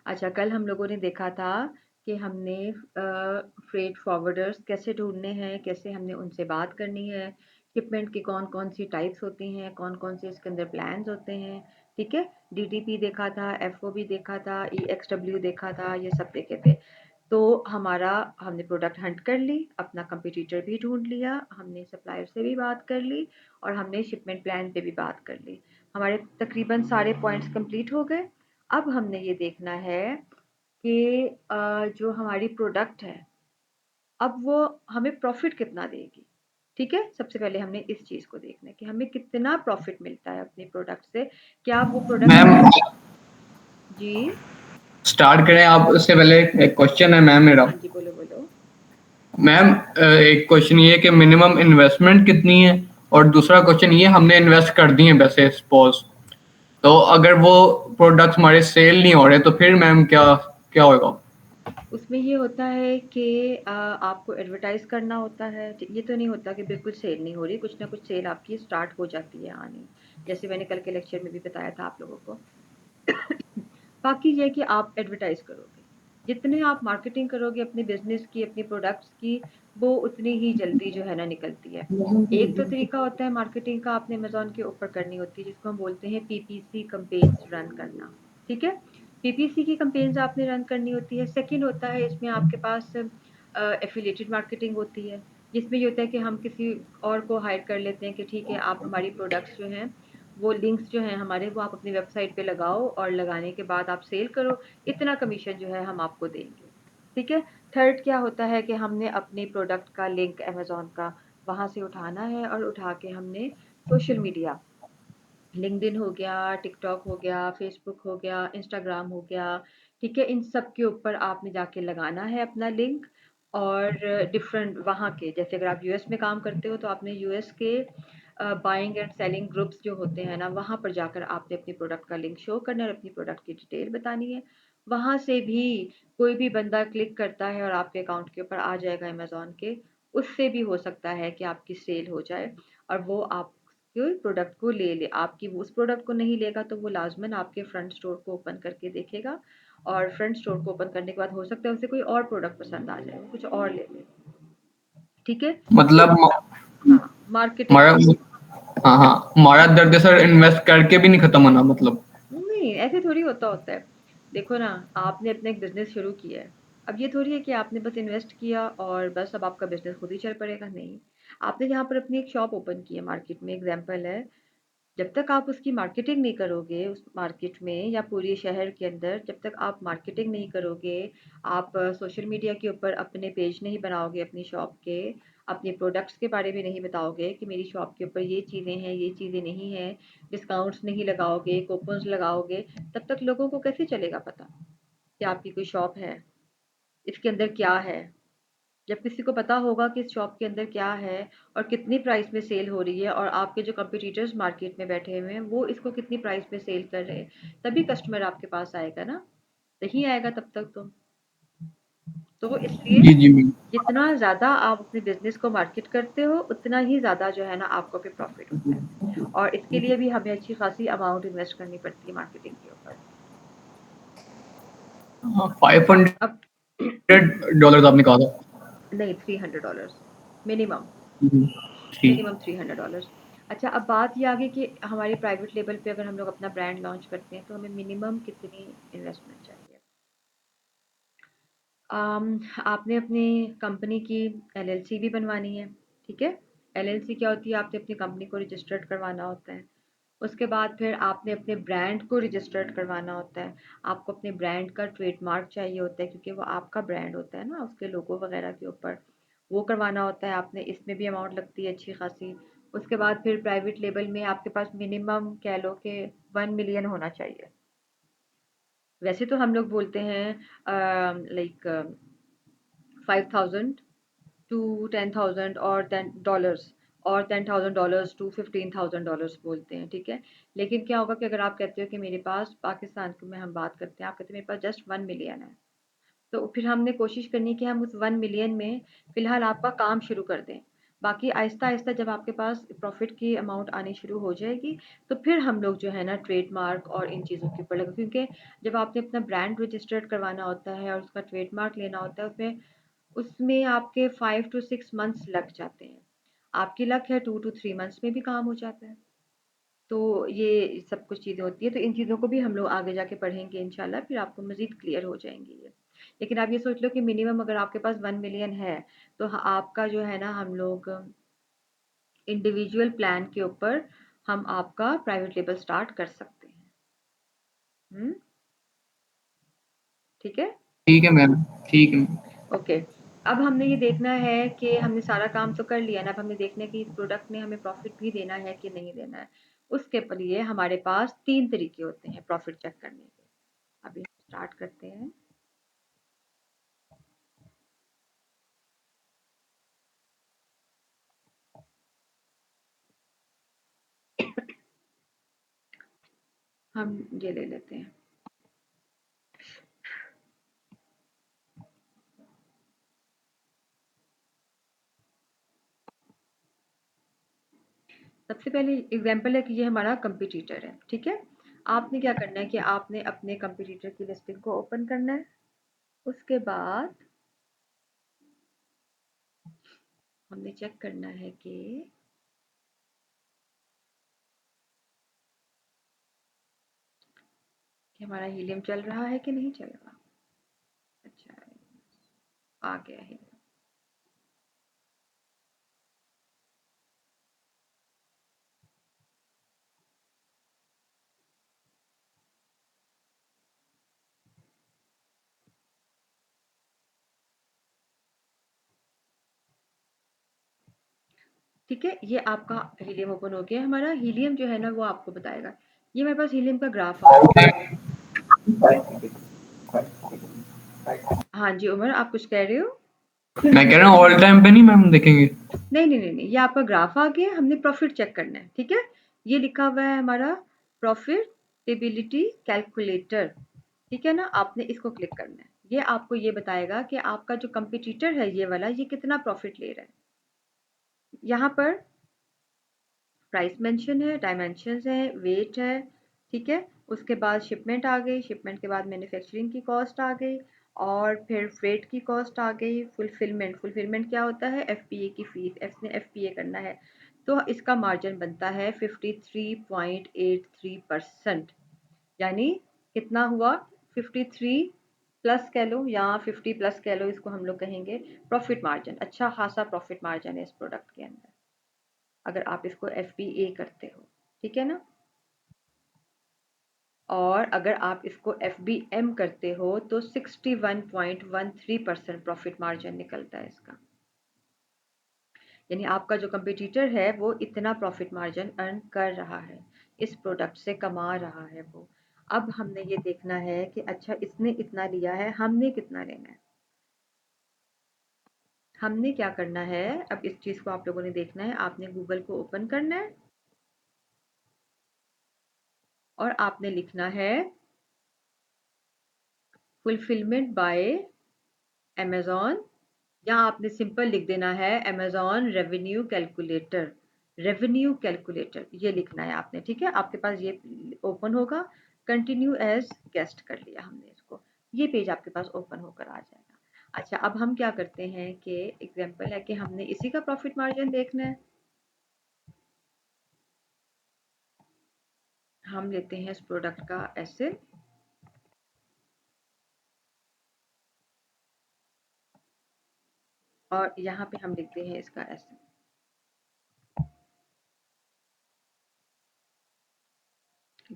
अच्छा, कल हम लोगों ने देखा था कि हमने फ्रेट फॉरवर्डर्स कैसे ढूँढने हैं, कैसे हमने उनसे बात करनी है, शिपमेंट की कौन-कौन सी टाइप्स होती हैं, कौन-कौन से इसके अंदर प्लान्स होते हैं, ठीक है? डीटीपी देखा था, एफओबी देखा था, ईएक्सडब्ल्यू देखा था, ये सब देखे थे। तो हमने प्रोडक्ट हंट कर ली, अपना कंपटीटर भी ढूँढ लिया, हमने सप्लायर से भी बात कर ली और हमने शिपमेंट प्लान पे भी बात कर ली। हमारे तकरीबन सारे पॉइंट्स कंप्लीट हो गए। अब हमने ये देखना है कि जो हमारी प्रोडक्ट है, अब वो हमें प्रॉफिट कितना देगी। ठीक है, सबसे पहले हमने इस चीज़ को देखना है कि हमें कितना प्रॉफिट मिलता है अपनी प्रोडक्ट से। क्या वो प्रोडक्ट मैम हमें जी स्टार्ट करें आप उससे पहले एक क्वेश्चन है मैम मेरा। हाँ जी, बोलो बोलो। मैम एक क्वेश्चन ये है कि मिनिमम इन्वेस्टमेंट कितनी है, और दूसरा क्वेश्चन ये हमने इन्वेस्ट कर दी है वैसे सपोज, तो अगर वो प्रोडक्ट्स हमारे सेल नहीं हो रहे तो फिर मैम क्या क्या होगा? उसमें ये होता है कि आपको एडवर्टाइज करना होता है। ये तो नहीं होता कि बिल्कुल सेल नहीं हो रही, कुछ ना कुछ सेल आपकी स्टार्ट हो जाती है आनी, जैसे मैंने कल के लेक्चर में भी बताया था आप लोगों को। बाकी ये है कि आप एडवर्टाइज करोगे, जितने आप मार्केटिंग करोगे अपने बिजनेस की, अपनी प्रोडक्ट्स की, वो उतनी ही जल्दी जो है ना निकलती है। एक तो तरीका होता है मार्केटिंग का, आपने अमेज़न के ऊपर करनी होती है, जिसको हम बोलते हैं पीपीसी कैंपेन्स रन करना, ठीक है? पीपीसी की कैंपेन्स आपने रन करनी होती है। सेकंड होता है इसमें आपके पास एफिलिएटेड मार्केटिंग होती है, जिसमें ये होता है कि हम किसी और को हायर कर लेते हैं कि ठीक है, आप हमारी प्रोडक्ट्स जो हैं, वो लिंक्स जो हैं हमारे, वो आप अपनी वेबसाइट पे लगाओ और लगाने के बाद आप सेल करो, इतना कमीशन जो है हम आपको देंगे, ठीक है? थर्ड क्या होता है कि हमने अपनी प्रोडक्ट का लिंक अमेज़न का वहाँ से उठाना है और उठा के हमने सोशल मीडिया, लिंक्डइन हो गया, टिकटॉक हो गया, फेसबुक हो गया, इंस्टाग्राम हो गया, ठीक है? इन सब के ऊपर आपने जाके लगाना है अपना लिंक। और डिफरेंट वहाँ के, जैसे अगर आप यूएस में काम करते हो तो आपने यूएस के बाइंग एंड सेलिंग ग्रुप्स जो होते हैं ना, वहाँ पर जाकर आपने अपनी प्रोडक्ट का लिंक शो करना है और अपनी प्रोडक्ट की डिटेल बतानी है। वहाँ से भी कोई भी बंदा क्लिक करता है और आपके अकाउंट के ऊपर आ जाएगा अमेज़न के, उससे भी हो सकता है कि आपकी सेल हो जाए और वो आप के प्रोडक्ट को ले ले। आपकी वो उस प्रोडक्ट को नहीं लेगा तो वो लाज़िमन आपके फ्रंट स्टोर को ओपन करके देखेगा और फ्रंट स्टोर को ओपन करने के बाद हो सकता है उसे कोई और प्रोडक्ट पसंद आ जाए, वो कुछ और ले ले। ठीक है? तो मतलब हाँ, मार्केटिंग हमारा, करनी। हाँ हाँ, हमारा दर्द सर इन्वेस्ट करके भी नहीं खत्म होना मतलब। नहीं, ऐसे थोड़ी होता है। देखो ना, आपने अपना एक बिज़नेस शुरू किया है। अब ये थोड़ी है कि आपने बस इन्वेस्ट किया और बस अब आपका बिज़नेस खुद ही चल पड़ेगा, नहीं। आपने यहाँ पर अपनी एक शॉप ओपन की है मार्केट में, एग्ज़ाम्पल है। जब तक आप उसकी मार्केटिंग नहीं करोगे उस मार्केट में या पूरे शहर के अंदर, जब तक आप मार्केटिंग नहीं करोगे, आप सोशल मीडिया के ऊपर अपने पेज नहीं बनाओगे अपनी शॉप के, अपने प्रोडक्ट्स के बारे में नहीं बताओगे कि मेरी शॉप के ऊपर ये चीज़ें हैं, ये चीज़ें नहीं हैं, डिस्काउंट्स नहीं लगाओगे, कूपन्स लगाओगे, तब तक लोगों को कैसे चलेगा पता कि आपकी कोई शॉप है, इसके अंदर क्या है? जब किसी को पता होगा कि इस शॉप के अंदर क्या है और कितनी प्राइस में सेल हो रही है और आपके जो कंपटीटर्स मार्केट में बैठे हुए हैं वो इसको कितनी प्राइस में सेल कर रहे हैं, तभी कस्टमर आपके पास आएगा ना। नहीं आएगा तब तक तो इसलिए जी जी मैम। जितना ज़्यादा आप अपने बिजनेस को मार्केट करते हो उतना ही ज़्यादा जो है ना आपको फिर प्रॉफिट होता है, और इसके लिए भी हमें अच्छी खासी अमाउंट इन्वेस्ट करनी पड़ती है मार्केटिंग के ऊपर। अब $500 आपने कहा था। नहीं, $300 मिनिमम, ठीक। मिनिमम $300। अच्छा, अब बात ये आ गई कि हमारी प्राइवेट लेवल पे अगर हम लोग अपना ब्रांड लॉन्च करते हैं तो हमें मिनिमम कितनी इन्वेस्टमेंट चाहिए। आपने अपनी कंपनी की एलएलसी भी बनवानी है, ठीक है? एलएलसी क्या होती है, आपने अपनी कंपनी को रजिस्टर्ड करवाना होता है। उसके बाद फिर आपने अपने ब्रांड को रजिस्टर्ड करवाना होता है। आपको अपने ब्रांड का ट्रेडमार्क चाहिए होता है क्योंकि वो आपका ब्रांड होता है ना, उसके लोगो वगैरह के ऊपर, वो करवाना होता है आपने, इसमें भी अमाउंट लगती है अच्छी खासी। उसके बाद फिर प्राइवेट लेवल में आपके पास मिनिमम कह लो कि 1 मिलियन होना चाहिए। वैसे तो हम लोग बोलते हैं लाइक 5,000 टू 10,000 और $10 और $10,000 टू $15,000 बोलते हैं, ठीक है? लेकिन क्या होगा कि अगर आप कहते हो कि मेरे पास पाकिस्तान की में हम बात करते हैं, आप कहते हैं मेरे पास जस्ट 1 मिलियन है, तो फिर हमने कोशिश करनी है कि हम उस 1 मिलियन में फ़िलहाल आपका काम शुरू कर दें। बाकी आहिस्ता-आहिस्ता जब आपके पास प्रॉफ़िट की अमाउंट आनी शुरू हो जाएगी, तो फिर हम लोग जो है ना ट्रेडमार्क और इन चीज़ों के ऊपर लगे, क्योंकि जब आपने अपना ब्रांड रजिस्टर्ड करवाना होता है और उसका ट्रेडमार्क लेना होता है, उसमें उसमें आपके 5 टू 6 मंथ्स लग जाते हैं। आपकी लक है 2 टू 3 मंथ्स में भी काम हो जाता है। तो ये सब कुछ चीज़ें होती हैं, तो इन चीज़ों को भी हम लोग आगे जाके पढ़ेंगे इंशाल्लाह, फिर आपको मज़ीद क्लियर हो जाएँगी ये। लेकिन आप ये सोच लो कि मिनिमम अगर आपके पास 1 मिलियन है, तो आपका जो है ना हम लोग इंडिविजुअल प्लान के ऊपर हम आपका प्राइवेट लेबल स्टार्ट कर सकते हैं। हुँ, ठीक है? ठीक है मैम, ठीक है मैम। ओके। अब हमने ये देखना है कि हमने सारा काम तो कर लिया ना, अब हमें देखना है कि इस प्रोडक्ट ने हमें प्रॉफ़िट भी देना है कि नहीं देना है। उसके लिए हमारे पास 3 तरीके होते हैं प्रॉफ़िट चेक करने के। अभी स्टार्ट करते हैं। हम ये ले लेते हैं। सबसे पहले एग्जांपल है कि ये हमारा कंपटीटर है, ठीक है? आपने क्या करना है कि आपने अपने कंपटीटर की लिस्टिंग को ओपन करना है। उसके बाद हमने चेक करना है कि हमारा हीलियम चल रहा है कि नहीं चल रहा। अच्छा, आ गया हीलियम। ठीक है, ये आपका हीलियम ओपन हो गया। हमारा हीलियम जो है ना वो आपको बताएगा। ये मेरे पास हीलियम का ग्राफ आ गया। हाँ जी उमर, आप कुछ कह रहे हो? मैं कह रहा हूँ ऑल टाइम पे नहीं मैम देखेंगे। नहीं नहीं नहीं नहीं, ये आपका ग्राफ आ गया, हमने प्रॉफिट चेक करना है, ठीक है? ये लिखा हुआ है हमारा प्रॉफिटेबिलिटी कैलकुलेटर, ठीक है ना? आपने इसको क्लिक करना है। ये आपको ये बताएगा कि आपका जो कंपटीटर है ये वाला, ये कितना प्रॉफिट ले रहा है। यहाँ पर प्राइस मेंशन है, डायमेंशंस है, वेट है, ठीक है? उसके बाद शिपमेंट आ गई, शिपमेंट के बाद मैन्युफैक्चरिंग की कॉस्ट आ गई और फिर फ्रेट की कॉस्ट आ गई, फुलफिलमेंट, फुलफिलमेंट क्या होता है? एफपीए की फीस, इसने एफपीए करना है। तो इसका मार्जिन बनता है 53.83%, यानी कितना हुआ? 53 प्लस कह लो या 50 प्लस कह लो, इसको हम लोग कहेंगे प्रॉफिट मार्जिन। अच्छा खासा प्रॉफिट मार्जिन है इस प्रोडक्ट के अंदर, अगर आप इसको एफबीए करते हो, ठीक है ना? और अगर आप इसको एफबीएम करते हो तो 61.13% प्रॉफिट मार्जिन निकलता है इसका। यानी आपका जो कंपटीटर है वो इतना प्रॉफिट मार्जिन अर्न कर रहा है, इस प्रोडक्ट से कमा रहा है वो। अब हमने ये देखना है कि अच्छा इसने इतना लिया है, हमने कितना लेना है। हमने क्या करना है, अब इस चीज़ को आप लोगों ने देखना है। आपने गूगल को ओपन करना है और आपने लिखना है फुलफिलमेंट बाय अमेज़न, या आपने सिंपल लिख देना है Amazon revenue calculator. Revenue calculator ये लिखना है आपने, ठीक है? आपके पास ये ओपन होगा। कंटिन्यू एज गेस्ट कर लिया हमने इसको, ये पेज आपके पास ओपन होकर आ जाएगा। अच्छा, अब हम क्या करते हैं कि एग्जांपल है कि हमने इसी का प्रॉफिट मार्जिन देखना है। हम लेते हैं इस प्रोडक्ट का ऐसे और यहाँ पे हम लिखते हैं इसका ऐसे।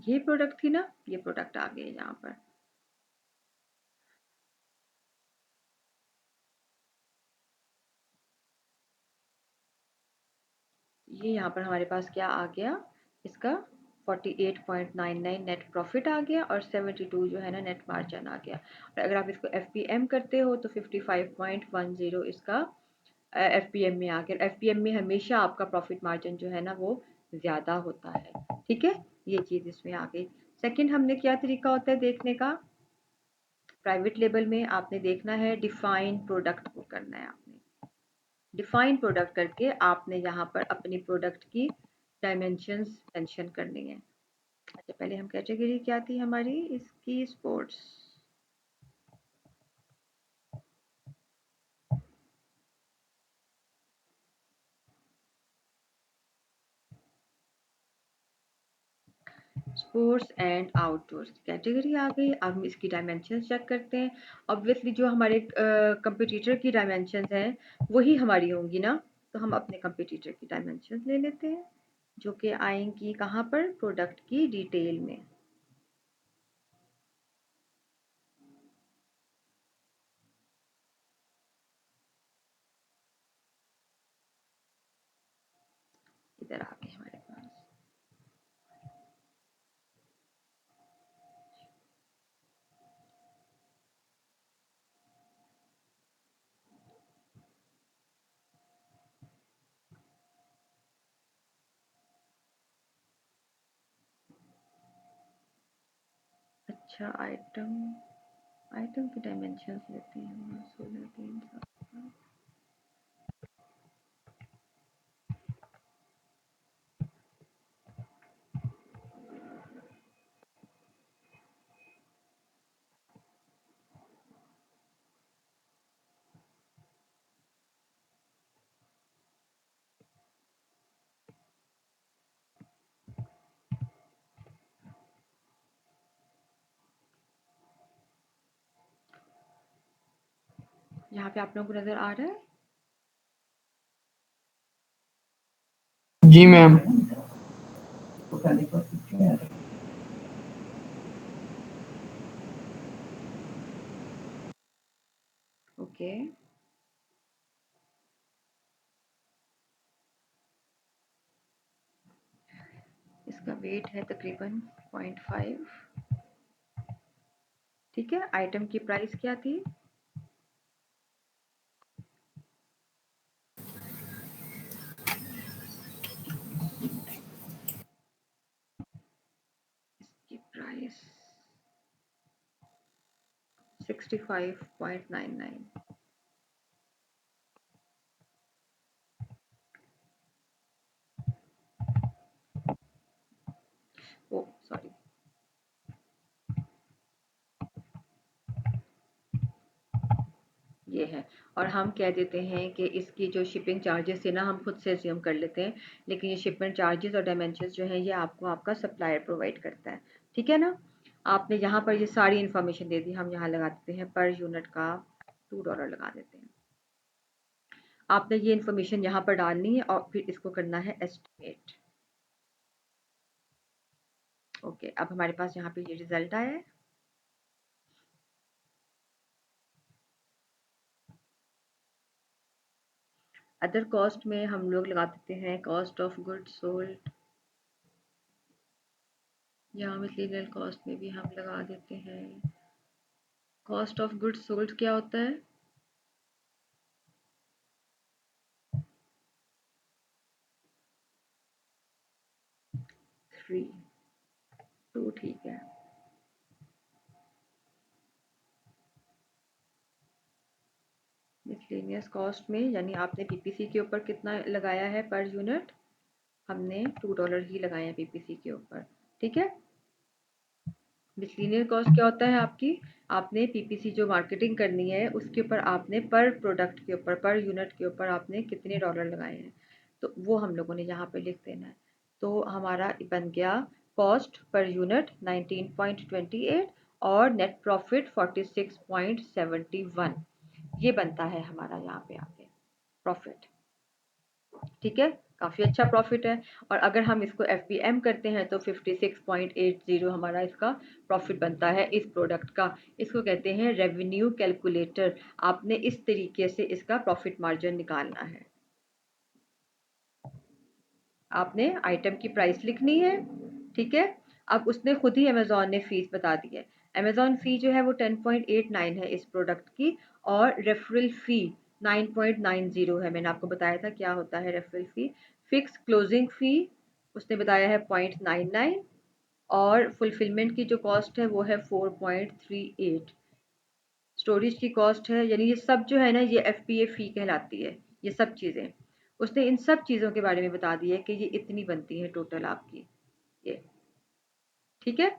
ये प्रोडक्ट थी ना, ये प्रोडक्ट आ गए यहाँ पर। ये यहाँ पर हमारे पास क्या आ गया, इसका 48.99 नेट प्रॉफिट आ गया और 72 जो है ना नेट मार्जिन आ गया। और अगर आप इसको एफपीएम करते हो तो 55.10 इसका एफपीएम में आ गया। एफपीएम में हमेशा आपका प्रॉफिट मार्जिन जो है ना वो ज़्यादा होता है, ठीक है? ये चीज़ इसमें आ गई। सेकंड हमने क्या तरीका होता है देखने का, प्राइवेट लेबल में आपने देखना है डिफाइन प्रोडक्ट को करना है आपने। डिफाइन प्रोडक्ट करके आपने यहाँ पर अपनी प्रोडक्ट की डायमेंशंस मेंशन करनी है। अच्छा, पहले हम कैटेगरी क्या थी हमारी इसकी, sports. Sports and outdoors category आ गई। अब हम इसकी डायमेंशंस चेक करते हैं। ऑब्वियसली जो हमारे कंपटीटर की डायमेंशंस हैं वही हमारी होंगी ना, तो हम अपने कंपटीटर की डायमेंशंस ले लेते हैं, जो कि आएंगी कहाँ पर, प्रोडक्ट की डिटेल में। इधर आ गए हमारे पास। अच्छा, आइटम आइटम की डायमेंशंस लेते हैं हम, 16 3 7। यहाँ पे आप लोगों को नजर आ रहा है? जी मैम। ओके। इसका वेट है तकरीबन 0.5। ठीक है, आइटम की प्राइस क्या थी? इसकी प्राइस 65.99। ओ सॉरी, ये है। और हम कह देते हैं कि इसकी जो शिपिंग चार्जेस है ना, हम खुद से अज्यूम कर लेते हैं, लेकिन ये शिपमेंट चार्जेस और डायमेंशंस जो है ये आपको आपका सप्लायर प्रोवाइड करता है। ठीक है ना। आपने यहाँ पर ये सारी इन्फॉर्मेशन दे दी, हम यहाँ लगा देते हैं पर यूनिट का $2 लगा देते हैं। आपने ये इन्फॉर्मेशन यहाँ पर डालनी है और फिर इसको करना है एस्टिमेट। ओके, अब हमारे पास यहाँ पे ये रिजल्ट आया है। अदर कॉस्ट में हम लोग लगा देते हैं कॉस्ट ऑफ गुड्स सोल्ड, या मटेरियल कॉस्ट में भी हम लगा देते हैं। कॉस्ट ऑफ गुड्स सोल्ड क्या होता है? 3 2 ठीक है। मिसलेनियस कॉस्ट में यानी आपने पीपीसी के ऊपर कितना लगाया है पर यूनिट? हमने $2 ही लगाए हैं पीपीसी के ऊपर। ठीक है। मिसलेनियस कॉस्ट क्या होता है आपकी? आपने पीपीसी जो मार्केटिंग करनी है उसके ऊपर आपने पर प्रोडक्ट के ऊपर, पर यूनिट के ऊपर आपने कितने डॉलर लगाए हैं, तो वो हम लोगों ने यहाँ पे लिख देना है। तो हमारा बन गया कॉस्ट पर यूनिट 19.28 और नेट प्रॉफिट 46.71। ये बनता है हमारा यहाँ पे आके प्रॉफिट। ठीक है, काफ़ी अच्छा प्रॉफिट है। और अगर हम इसको एफबीएम करते हैं तो 56.80 हमारा इसका प्रॉफिट बनता है इस प्रोडक्ट का। इसको कहते हैं रेवेन्यू कैलकुलेटर। आपने इस तरीके से इसका प्रॉफिट मार्जिन निकालना है। आपने आइटम की प्राइस लिखनी है। ठीक है। अब उसने खुद ही अमेजोन ने फीस बता दी है। अमेजोन फी जो है वो 10.89 है इस प्रोडक्ट की, और रेफरल फी 9.90 है। मैंने आपको बताया था क्या होता है रेफरल फी। फिक्स क्लोजिंग फी उसने बताया है 0.99, और फुलफिलमेंट की जो कॉस्ट है वो है 4.38। स्टोरेज की कॉस्ट है, यानी ये सब जो है ना ये एफपीए फी कहलाती है। ये सब चीज़ें। उसने इन सब चीज़ों के बारे में बता दिया है कि ये इतनी बनती है टोटल आपकी, ये, ठीक है?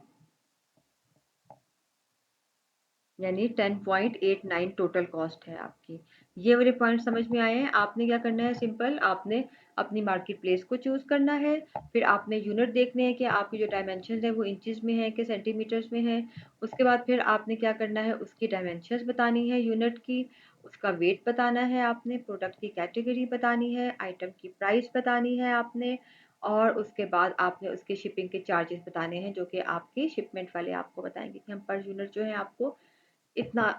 यानी 10.89 टोटल कॉस्ट है आपकी। ये वाले पॉइंट समझ में आए हैं? आपने क्या करना है, सिंपल आपने अपनी मार्केट प्लेस को चूज़ करना है, फिर आपने यूनिट देखने हैं कि आपकी जो डायमेंशंस है वो इंचेस में है कि सेंटीमीटर्स में है। उसके बाद फिर आपने क्या करना है, उसकी डायमेंशंस बतानी है यूनिट की, उसका वेट बताना है आपने, प्रोडक्ट की कैटेगरी बतानी है, आइटम की प्राइस बतानी है आपने, और उसके बाद आपने उसके शिपिंग के चार्जेस बताने हैं, जो कि आपके शिपमेंट वाले आपको बताएंगे कि हम पर यूनिट जो है आपको इतना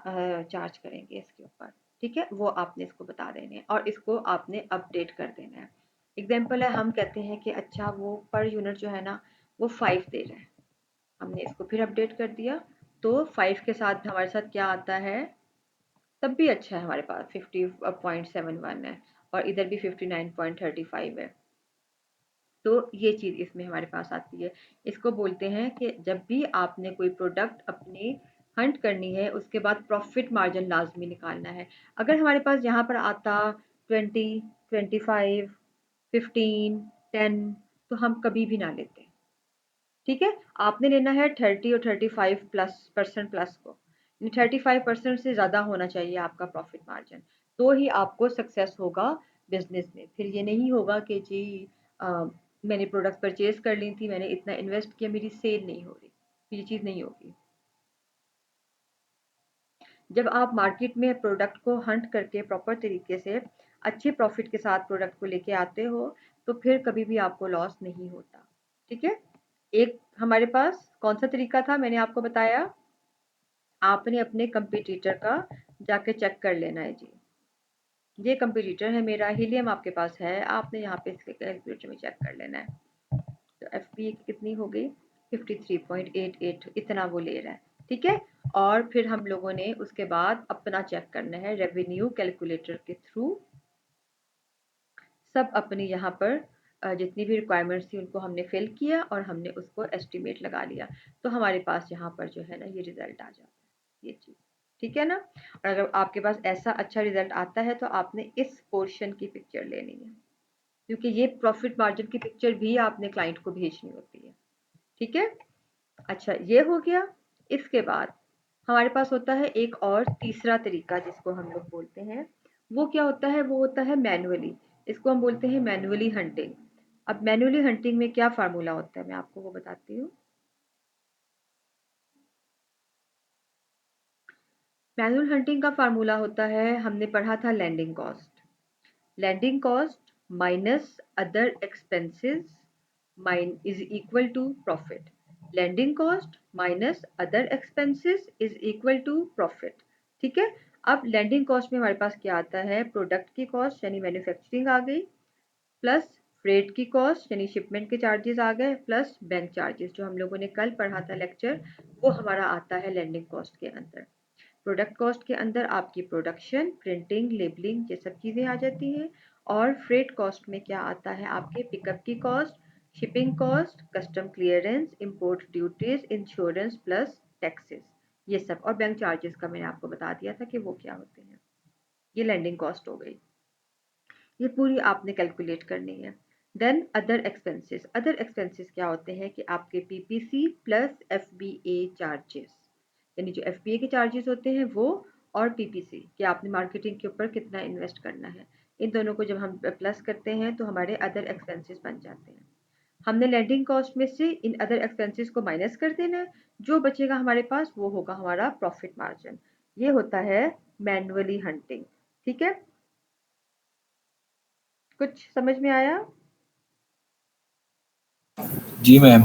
चार्ज करेंगे इसके ऊपर, ठीक है? वो आपने इसको बता देने हैं और इसको आपने अपडेट कर देना है। एग्जाम्पल है, हम कहते हैं कि अच्छा वो पर यूनिट जो है ना वो 5 दे रहे हैं, हमने इसको फिर अपडेट कर दिया, तो 5 के साथ हमारे साथ क्या आता है, तब भी अच्छा है, हमारे पास 50.71 है और इधर भी 59.35 है। तो ये चीज़ इसमें हमारे पास आती है। इसको बोलते हैं कि जब भी आपने कोई प्रोडक्ट अपनी हंट करनी है, उसके बाद प्रॉफिट मार्जिन लाजमी निकालना है। अगर हमारे पास यहाँ पर आता 20, 25, 15, 10, तो हम कभी भी ना लेते, ठीक है? आपने लेना है 30 और 35% प्लस को, 35% से ज़्यादा होना चाहिए आपका प्रॉफिट मार्जिन, तो ही आपको सक्सेस होगा बिजनेस में। फिर ये नहीं होगा कि जी अ, मैंने प्रोडक्ट परचेज कर ली थी, मैंने इतना इन्वेस्ट किया, मेरी सेल नहीं हो रही, ये चीज़ नहीं होगी। जब आप मार्केट में प्रोडक्ट को हंट करके प्रॉपर तरीके से अच्छे प्रॉफिट के साथ प्रोडक्ट को लेके आते हो, तो फिर कभी भी आपको लॉस नहीं होता, ठीक है? एक हमारे पास कौन सा तरीका था, मैंने आपको बताया, आपने अपने कंपटीटर का जाके चेक कर लेना है जी। ये कंपटीटर है मेरा, हीलियम आपके पास है, आपने यहाँ पे इसके कैलकुलेटर में चेक कर लेना है। तो एफ पी कितनी हो गई, 53.88, इतना वो ले रहा है, ठीक है? और फिर हम लोगों ने उसके बाद अपना चेक करना है रेवेन्यू कैलकुलेटर के थ्रू, सब अपनी यहाँ पर जितनी भी रिक्वायरमेंट्स थी उनको हमने फिल किया और हमने उसको एस्टिमेट लगा लिया, तो हमारे पास यहाँ पर जो है ना ये रिजल्ट आ जाता है, ये चीज़, ठीक है ना? और अगर आपके पास ऐसा अच्छा रिजल्ट आता है तो आपने इस पोर्शन की पिक्चर लेनी है, क्योंकि ये प्रॉफिट मार्जिन की पिक्चर भी आपने क्लाइंट को भेजनी होती है, ठीक है? अच्छा, ये हो गया। इसके बाद हमारे पास होता है एक और तीसरा तरीका जिसको हम लोग बोलते हैं, वो क्या होता है, वो होता है मैनुअली, इसको हम बोलते हैं मैनुअली हंटिंग। अब मैनुअली हंटिंग में क्या फार्मूला होता है, मैं आपको वो बताती हूँ। मैनुअल हंटिंग का फार्मूला होता है, हमने पढ़ा था landing cost, lending cost minus other expenses is equal to profit. Lending cost minus other expenses is equal to profit, ठीक है? अब lending cost में हमारे पास क्या आता है, प्रोडक्ट की कॉस्ट यानी मैन्युफैक्चरिंग आ गई, प्लस फ्रेट की कॉस्ट यानी शिपमेंट के चार्जेस आ गए, प्लस बैंक चार्जेस जो हम लोगों ने कल पढ़ा था लेक्चर, वो हमारा आता है लैंडिंग कॉस्ट के अंदर। प्रोडक्ट कॉस्ट के अंदर आपकी प्रोडक्शन, प्रिंटिंग, लेबलिंग, ये सब चीज़ें आ जाती हैं। और फ्रेट कॉस्ट में क्या आता है, आपके पिकअप की cost, shipping cost, custom clearance, import duties, insurance plus taxes, ये सब, और बैंक चार्जेस का मैंने आपको बता दिया था कि वो क्या होते हैं। ये लैंडिंग कॉस्ट हो गई, ये पूरी आपने कैलकुलेट करनी है। Then other expenses, other expenses क्या होते हैं कि आपके पीपीसी प्लस एफबीए चार्जेस, यानी जो एफबीए के चार्जेस होते हैं वो, और पीपीसी कि आपने मार्केटिंग के ऊपर कितना इन्वेस्ट करना है, इन दोनों को जब हम प्लस करते हैं तो हमारे अदर एक्सपेंसेस बन जाते हैं। हमने लैंडिंग कॉस्ट में से इन अदर एक्सपेंसेस को माइनस कर देना है, जो बचेगा हमारे पास वो होगा हमारा प्रॉफिट मार्जिन। ये होता है मैनुअली हंटिंग, ठीक है? कुछ समझ में आया? जी मैम।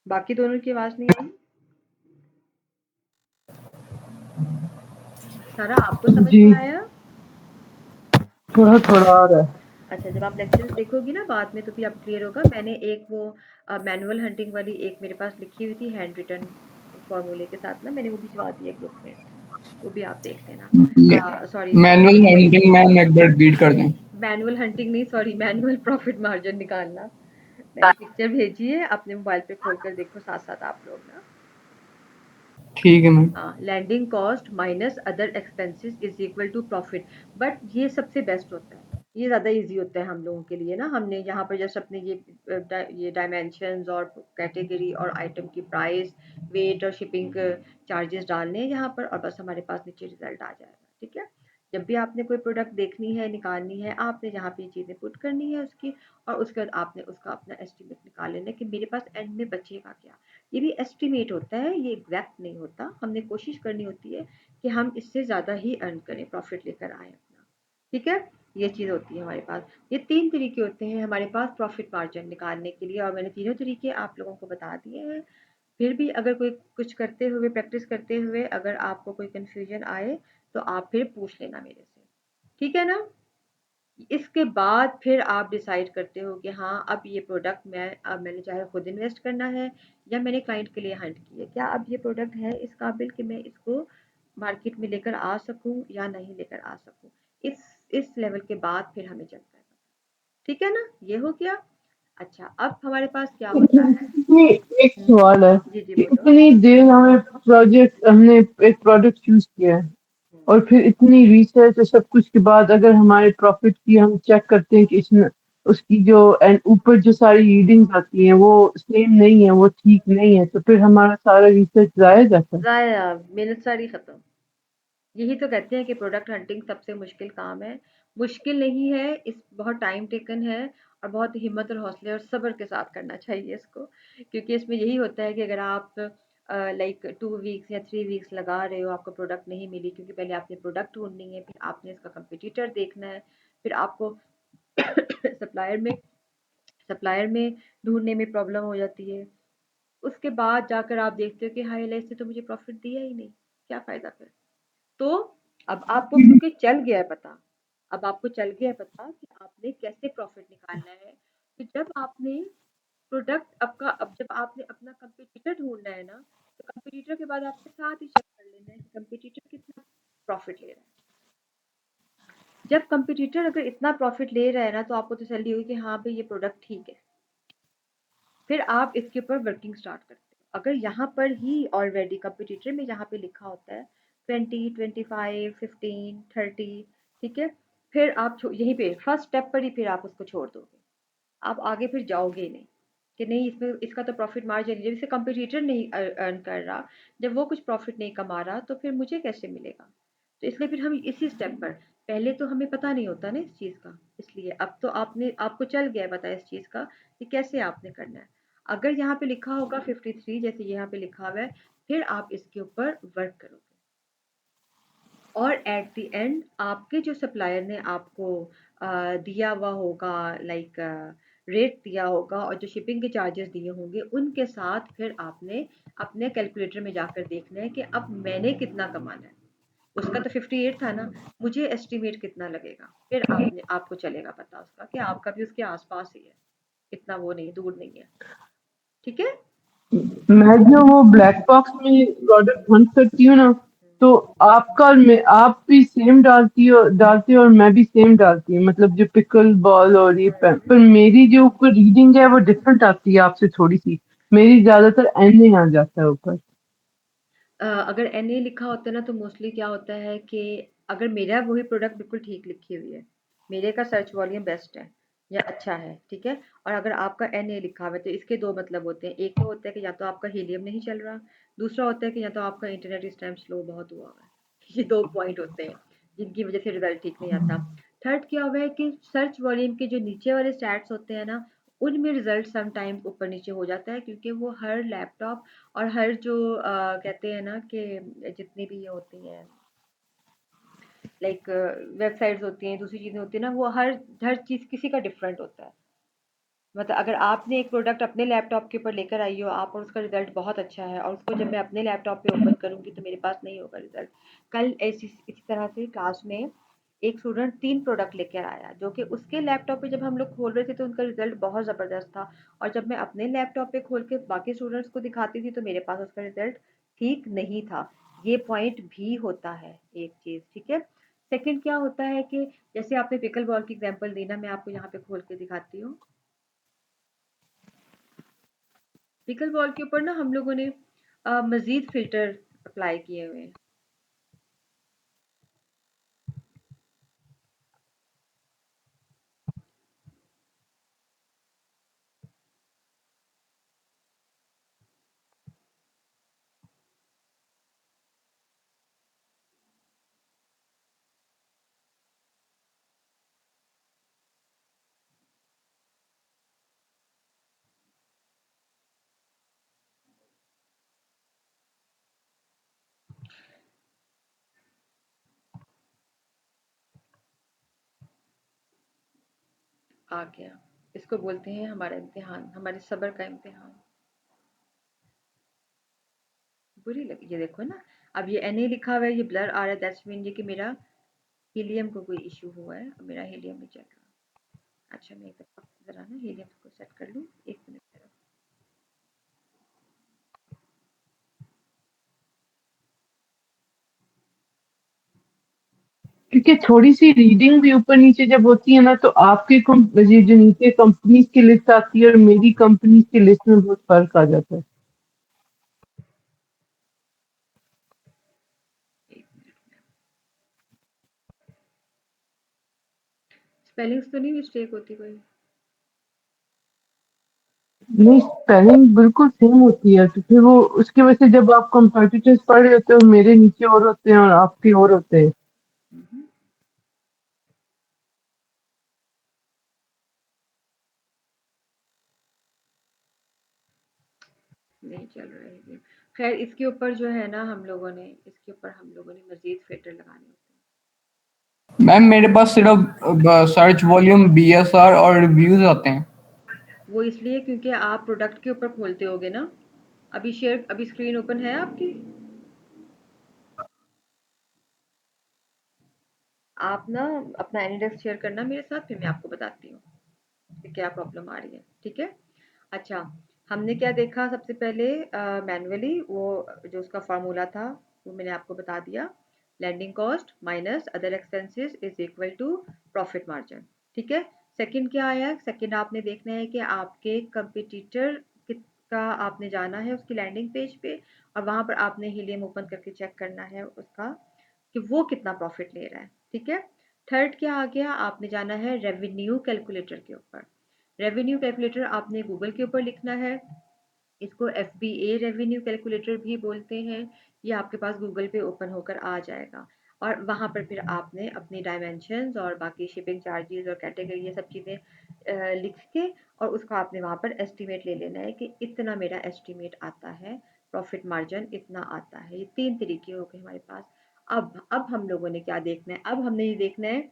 बाकी दोनों की आवाज नहीं आई। सारा आपको समझ जी, में आया? थोड़ा थोड़ा आ रहा है। अच्छा, जब आप लेक्चर देखोगी ना बाद में तो फिर आपको क्लियर होगा। मैंने एक वो मैनुअल हंटिंग वाली एक मेरे पास लिखी हुई थी हैंड रिटन फॉर्मूले के साथ ना, मैंने वो भिजवा दी है ग्रुप में, वो भी आप देख लेना। सॉरी, मैनुअल हैंडलिंग मैम एक बार रिपीट कर दें। मैनुअल हंटिंग नहीं, सॉरी, मैनुअल प्रॉफिट मार्जिन निकालना। मैंने पिक्चर भेजी है, अपने मोबाइल पे खोल कर देखो साथ साथ आप लोग ना। ठीक है मैम। हाँ, landing cost minus other expenses is equal to profit. But ये सबसे बेस्ट होता है, ये ज़्यादा इजी होता है हम लोगों के लिए ना। हमने यहाँ पर जस्ट अपने ये डायमेंशंस और कैटेगरी और आइटम की प्राइस, वेट और शिपिंग चार्जेस डालने हैं यहाँ पर, और बस हमारे पास नीचे रिजल्ट आ जाएगा। ठीक है, जब भी आपने कोई प्रोडक्ट देखनी है, निकालनी है, आपने यहाँ पे ये चीज़ें पुट करनी है उसकी, और उसके बाद आपने उसका अपना एस्टिमेट निकाल लेना है कि मेरे पास एंड में बचेगा क्या। ये भी एस्टिमेट होता है, ये एग्जैक्ट नहीं होता। हमने कोशिश करनी होती है कि हम इससे ज़्यादा ही अर्न करें, प्रॉफिट लेकर आए अपना। ठीक है, ये चीज़ होती है हमारे पास। ये 3 तरीके होते हैं हमारे पास प्रॉफिट मार्जिन निकालने के लिए, और मैंने तीनों तरीके आप लोगों को बता दिए हैं। फिर भी अगर कोई कुछ करते हुए, प्रैक्टिस करते हुए अगर आपको कोई कन्फ्यूजन आए, तो आप फिर पूछ लेना मेरे से। ठीक है ना? इसके बाद फिर आप डिसाइड करते हो कि हाँ, अब ये प्रोडक्ट अब मैंने चाहे खुद इन्वेस्ट करना है या मैंने क्लाइंट के लिए हंट की है, क्या अब ये प्रोडक्ट है इस काबिल कि मैं इसको मार्केट में लेकर आ सकूं या नहीं लेकर आ सकूं। इस लेवल के बाद फिर हमें चलता है। ठीक है ना, ये हो गया। अच्छा, अब हमारे पास क्या होता है। ये एक सवाल है जी जी, कि बोलो। इतनी देर हमने एक प्रोडक्ट चूज किया है हम्म, और फिर इतनी रिसर्च और सब कुछ के बाद अगर हमारे प्रॉफिट की हम चेक करते हैं कि इसमें उसकी जो एंड ऊपर जो सारी रीडिंग्स आती हैं वो सेम नहीं है, वो ठीक नहीं है, तो फिर हमारा सारा रिसर्च जाया जाता है। जाया, मेहनत सारी खत्म। यही तो कहते हैं कि प्रोडक्ट हंटिंग सबसे मुश्किल काम है। मुश्किल नहीं है, इस बहुत टाइम टेकन है, और बहुत हिम्मत और हौसले और सब्र के साथ करना चाहिए इसको। क्योंकि इसमें यही होता है कि अगर आप लाइक 2 वीक्स या 3 वीक्स लगा रहे हो, आपको प्रोडक्ट नहीं मिली, क्योंकि पहले आपने प्रोडक्ट ढूंढनी है, फिर आपने इसका कंपटीटर देखना है, फिर आपको सप्लायर में सप्लायर में ढूंढने में प्रॉब्लम हो जाती है। उसके बाद जाकर आप देखते हो कि हाय अल्लाह, इसने तो मुझे प्रॉफिट दिया ही नहीं, क्या फ़ायदा फिर। तो अब आपको क्योंकि चल गया है पता, अब आपको चल गया है पता कि आपने कैसे प्रॉफिट निकालना है। तो जब आपने प्रोडक्ट आपका, अब जब आपने अपना कंपटीटर ढूंढना है ना, तो कंपटीटर के बाद आपके साथ ही चेक कर लेना है कि कंपटीटर कितना प्रॉफिट ले रहा है। जब कंपटीटर अगर इतना प्रॉफिट ले रहा है ना, तो आपको तसल्ली होगी कि हाँ भाई, ये प्रोडक्ट ठीक है। फिर आप इसके ऊपर वर्किंग स्टार्ट करते हो। अगर यहाँ पर ही ऑलरेडी कंपटीटर में यहाँ पे लिखा होता है 20, 25, 15, 30, ठीक है, फिर आप यहीं पे फर्स्ट स्टेप पर ही फिर आप उसको छोड़ दोगे। आप आगे फिर जाओगे ही नहीं कि नहीं, इसमें इसका तो प्रॉफिट मार्जिन, जब इसे कंपटीटर नहीं अर्न कर रहा, जब वो कुछ प्रॉफिट नहीं कमा रहा, तो फिर मुझे कैसे मिलेगा। तो इसलिए फिर हम इसी स्टेप पर, पहले तो हमें पता नहीं होता ना इस चीज़ का, इसलिए अब तो आपको चल गया है पता है इस चीज़ का कि कैसे आपने करना है। अगर यहाँ पे लिखा होगा 53, जैसे यहाँ पे लिखा हुआ है, फिर आप इसके ऊपर वर्क करोगे, और एट द एंड आपके जो सप्लायर ने आपको दिया हुआ होगा, लाइक रेट दिया होगा और जो शिपिंग के चार्जेस दिए होंगे, उनके साथ फिर आपने अपने कैलकुलेटर में जाकर देखना है कि अब मैंने कितना कमाना है। उसका तो 58 था ना, मुझे एस्टिमेट कितना लगेगा, फिर आपको चलेगा पता उसका कि आपका भी उसके आसपास ही है, इतना वो नहीं, दूर नहीं है। ठीक है। मैं जो वो ब्लैक बॉक्स में प्रोडक्ट हंट करती हूँ ना, तो आपका और मैं आप भी सेम डालती हो और मैं भी सेम डालती हूँ, मतलब जो पिकल बॉल और ये पर मेरी जो ऊपर रीडिंग है वो डिफरेंट आती है आपसे थोड़ी सी। मेरी ज्यादातर एन आ जाता है ऊपर। अगर एनए लिखा होता है ना, तो मोस्टली क्या होता है कि अगर मेरा वही प्रोडक्ट बिल्कुल ठीक लिखी हुई है, मेरे का सर्च वॉल्यूम बेस्ट है या अच्छा है, ठीक है, और अगर आपका एनए लिखा हुआ है, तो इसके दो मतलब होते हैं। एक तो होता है कि या तो आपका हीलियम नहीं चल रहा, दूसरा होता है कि या तो आपका इंटरनेट इस टाइम स्लो बहुत हुआ हुआ है। ये दो पॉइंट होते हैं जिनकी वजह से रिजल्ट ठीक नहीं आता। थर्ड क्या हुआ है कि सर्च वॉल्यूम के जो नीचे वाले स्टैट्स होते हैं ना, उनमें रिजल्ट सम टाइम ऊपर नीचे हो जाता है, क्योंकि वो हर लैपटॉप और हर जो कहते हैं ना कि जितनी भी ये होती हैं, लाइक वेबसाइट्स होती हैं, दूसरी चीज़ें होती हैं ना, वो हर हर चीज़ किसी का डिफरेंट होता है। मतलब अगर आपने एक प्रोडक्ट अपने लैपटॉप के ऊपर लेकर आई हो आप, और उसका रिजल्ट बहुत अच्छा है, और उसको जब मैं अपने लैपटॉप पे ओपन करूंगी तो मेरे पास नहीं होगा रिजल्ट। कल इसी तरह से क्लास में एक स्टूडेंट 3 प्रोडक्ट लेकर आया, जो कि उसके लैपटॉप पे जब हम लोग खोल रहे थे तो उनका रिजल्ट बहुत ज़बरदस्त था, और जब मैं अपने लैपटॉप पे खोल के बाकी स्टूडेंट्स को दिखाती थी तो मेरे पास उसका रिजल्ट ठीक नहीं था। ये पॉइंट भी होता है एक चीज़, ठीक है। सेकंड क्या होता है कि जैसे आपने पिकल बॉल की एग्जांपल दी ना, मैं आपको यहाँ पे खोल के दिखाती हूँ। पिकल बॉल के ऊपर ना हम लोगों ने मजीद फिल्टर अप्लाई किए हुए हैं। आ गया। इसको बोलते हैं हमारा इम्तिहान, हमारे सब्र का इम्तिहान। बुरी लगी, ये देखो ना। अब ये Na लिखा हुआ है, ये ब्लर आ रहा है, दैट्स मीन ये कि मेरा हीलियम को कोई इशू हुआ है, अब मेरा हीलियम नहीं चल रहा। अच्छा, मैं एक दफ़ा ज़रा ना हीलियम को सेट कर लूँ, 1 मिनट ज़रा। क्योंकि थोड़ी सी रीडिंग भी ऊपर नीचे जब होती है ना, तो आपकी ये जो नीचे कंपनीज की लिस्ट आती है और मेरी कंपनी की लिस्ट में बहुत फर्क आ जाता है। 1 मिनट। स्पेलिंग्स तो नहीं मिस्टेक होती कोई? नहीं, स्पेलिंग बिल्कुल सेम होती है, तो फिर वो उसकी वजह से जब आप कंपेटिटर्स पढ़ रहे होते हो, मेरे नीचे और होते हैं और आपके और होते हैं। हुँ, हुँ। नहीं चल रहा है ये। ख़ैर इसके ऊपर जो है ना इसके ऊपर हम लोगों ने मज़ीद फ़िल्टर लगाने होते हैं। मैम मेरे पास सिर्फ सर्च वॉल्यूम, बीएसआर और रिव्यूज आते हैं। वो इसलिए क्योंकि आप प्रोडक्ट के ऊपर खोलते होगे ना। अभी स्क्रीन ओपन है आपकी? आप ना अपना एनीडेस्क शेयर करना मेरे साथ, फिर मैं आपको बताती हूँ कि क्या प्रॉब्लम आ रही है, ठीक है? अच्छा, हमने क्या देखा सबसे पहले, मैन्युअली वो जो उसका फ़ॉर्मूला था, वो मैंने आपको बता दिया। Landing cost minus other expenses is equal to profit margin, ठीक है? सेकंड क्या आया? सेकंड आपने देखना है कि आपके कंपटीटर कित का आपने जाना है उसकी लैंडिंग पेज पे, और वहाँ पर आपने हीलियम ओपन करके चेक करना है उसका कि वो कितना प्रॉफ़िट ले रहा है, ठीक है? थर्ड क्या आ गया? आपने जाना है रेवेन्यू कैलकुलेटर के ऊपर। रेवेन्यू कैलकुलेटर आपने गूगल के ऊपर लिखना है। इसको एफबीए रेवेन्यू कैलकुलेटर भी बोलते हैं। ये आपके पास गूगल पे ओपन होकर आ जाएगा, और वहाँ पर फिर आपने अपनी डायमेंशंस और बाकी शिपिंग चार्जेस और कैटेगरी ये सब चीज़ें लिख के, और उसका आपने वहाँ पर एस्टिमेट ले लेना है कि इतना मेरा एस्टिमेट आता है, प्रॉफिट मार्जिन इतना आता है। ये 3 तरीके हो गए हमारे पास। अब हम लोगों ने क्या देखना है? अब हमने ये देखना है,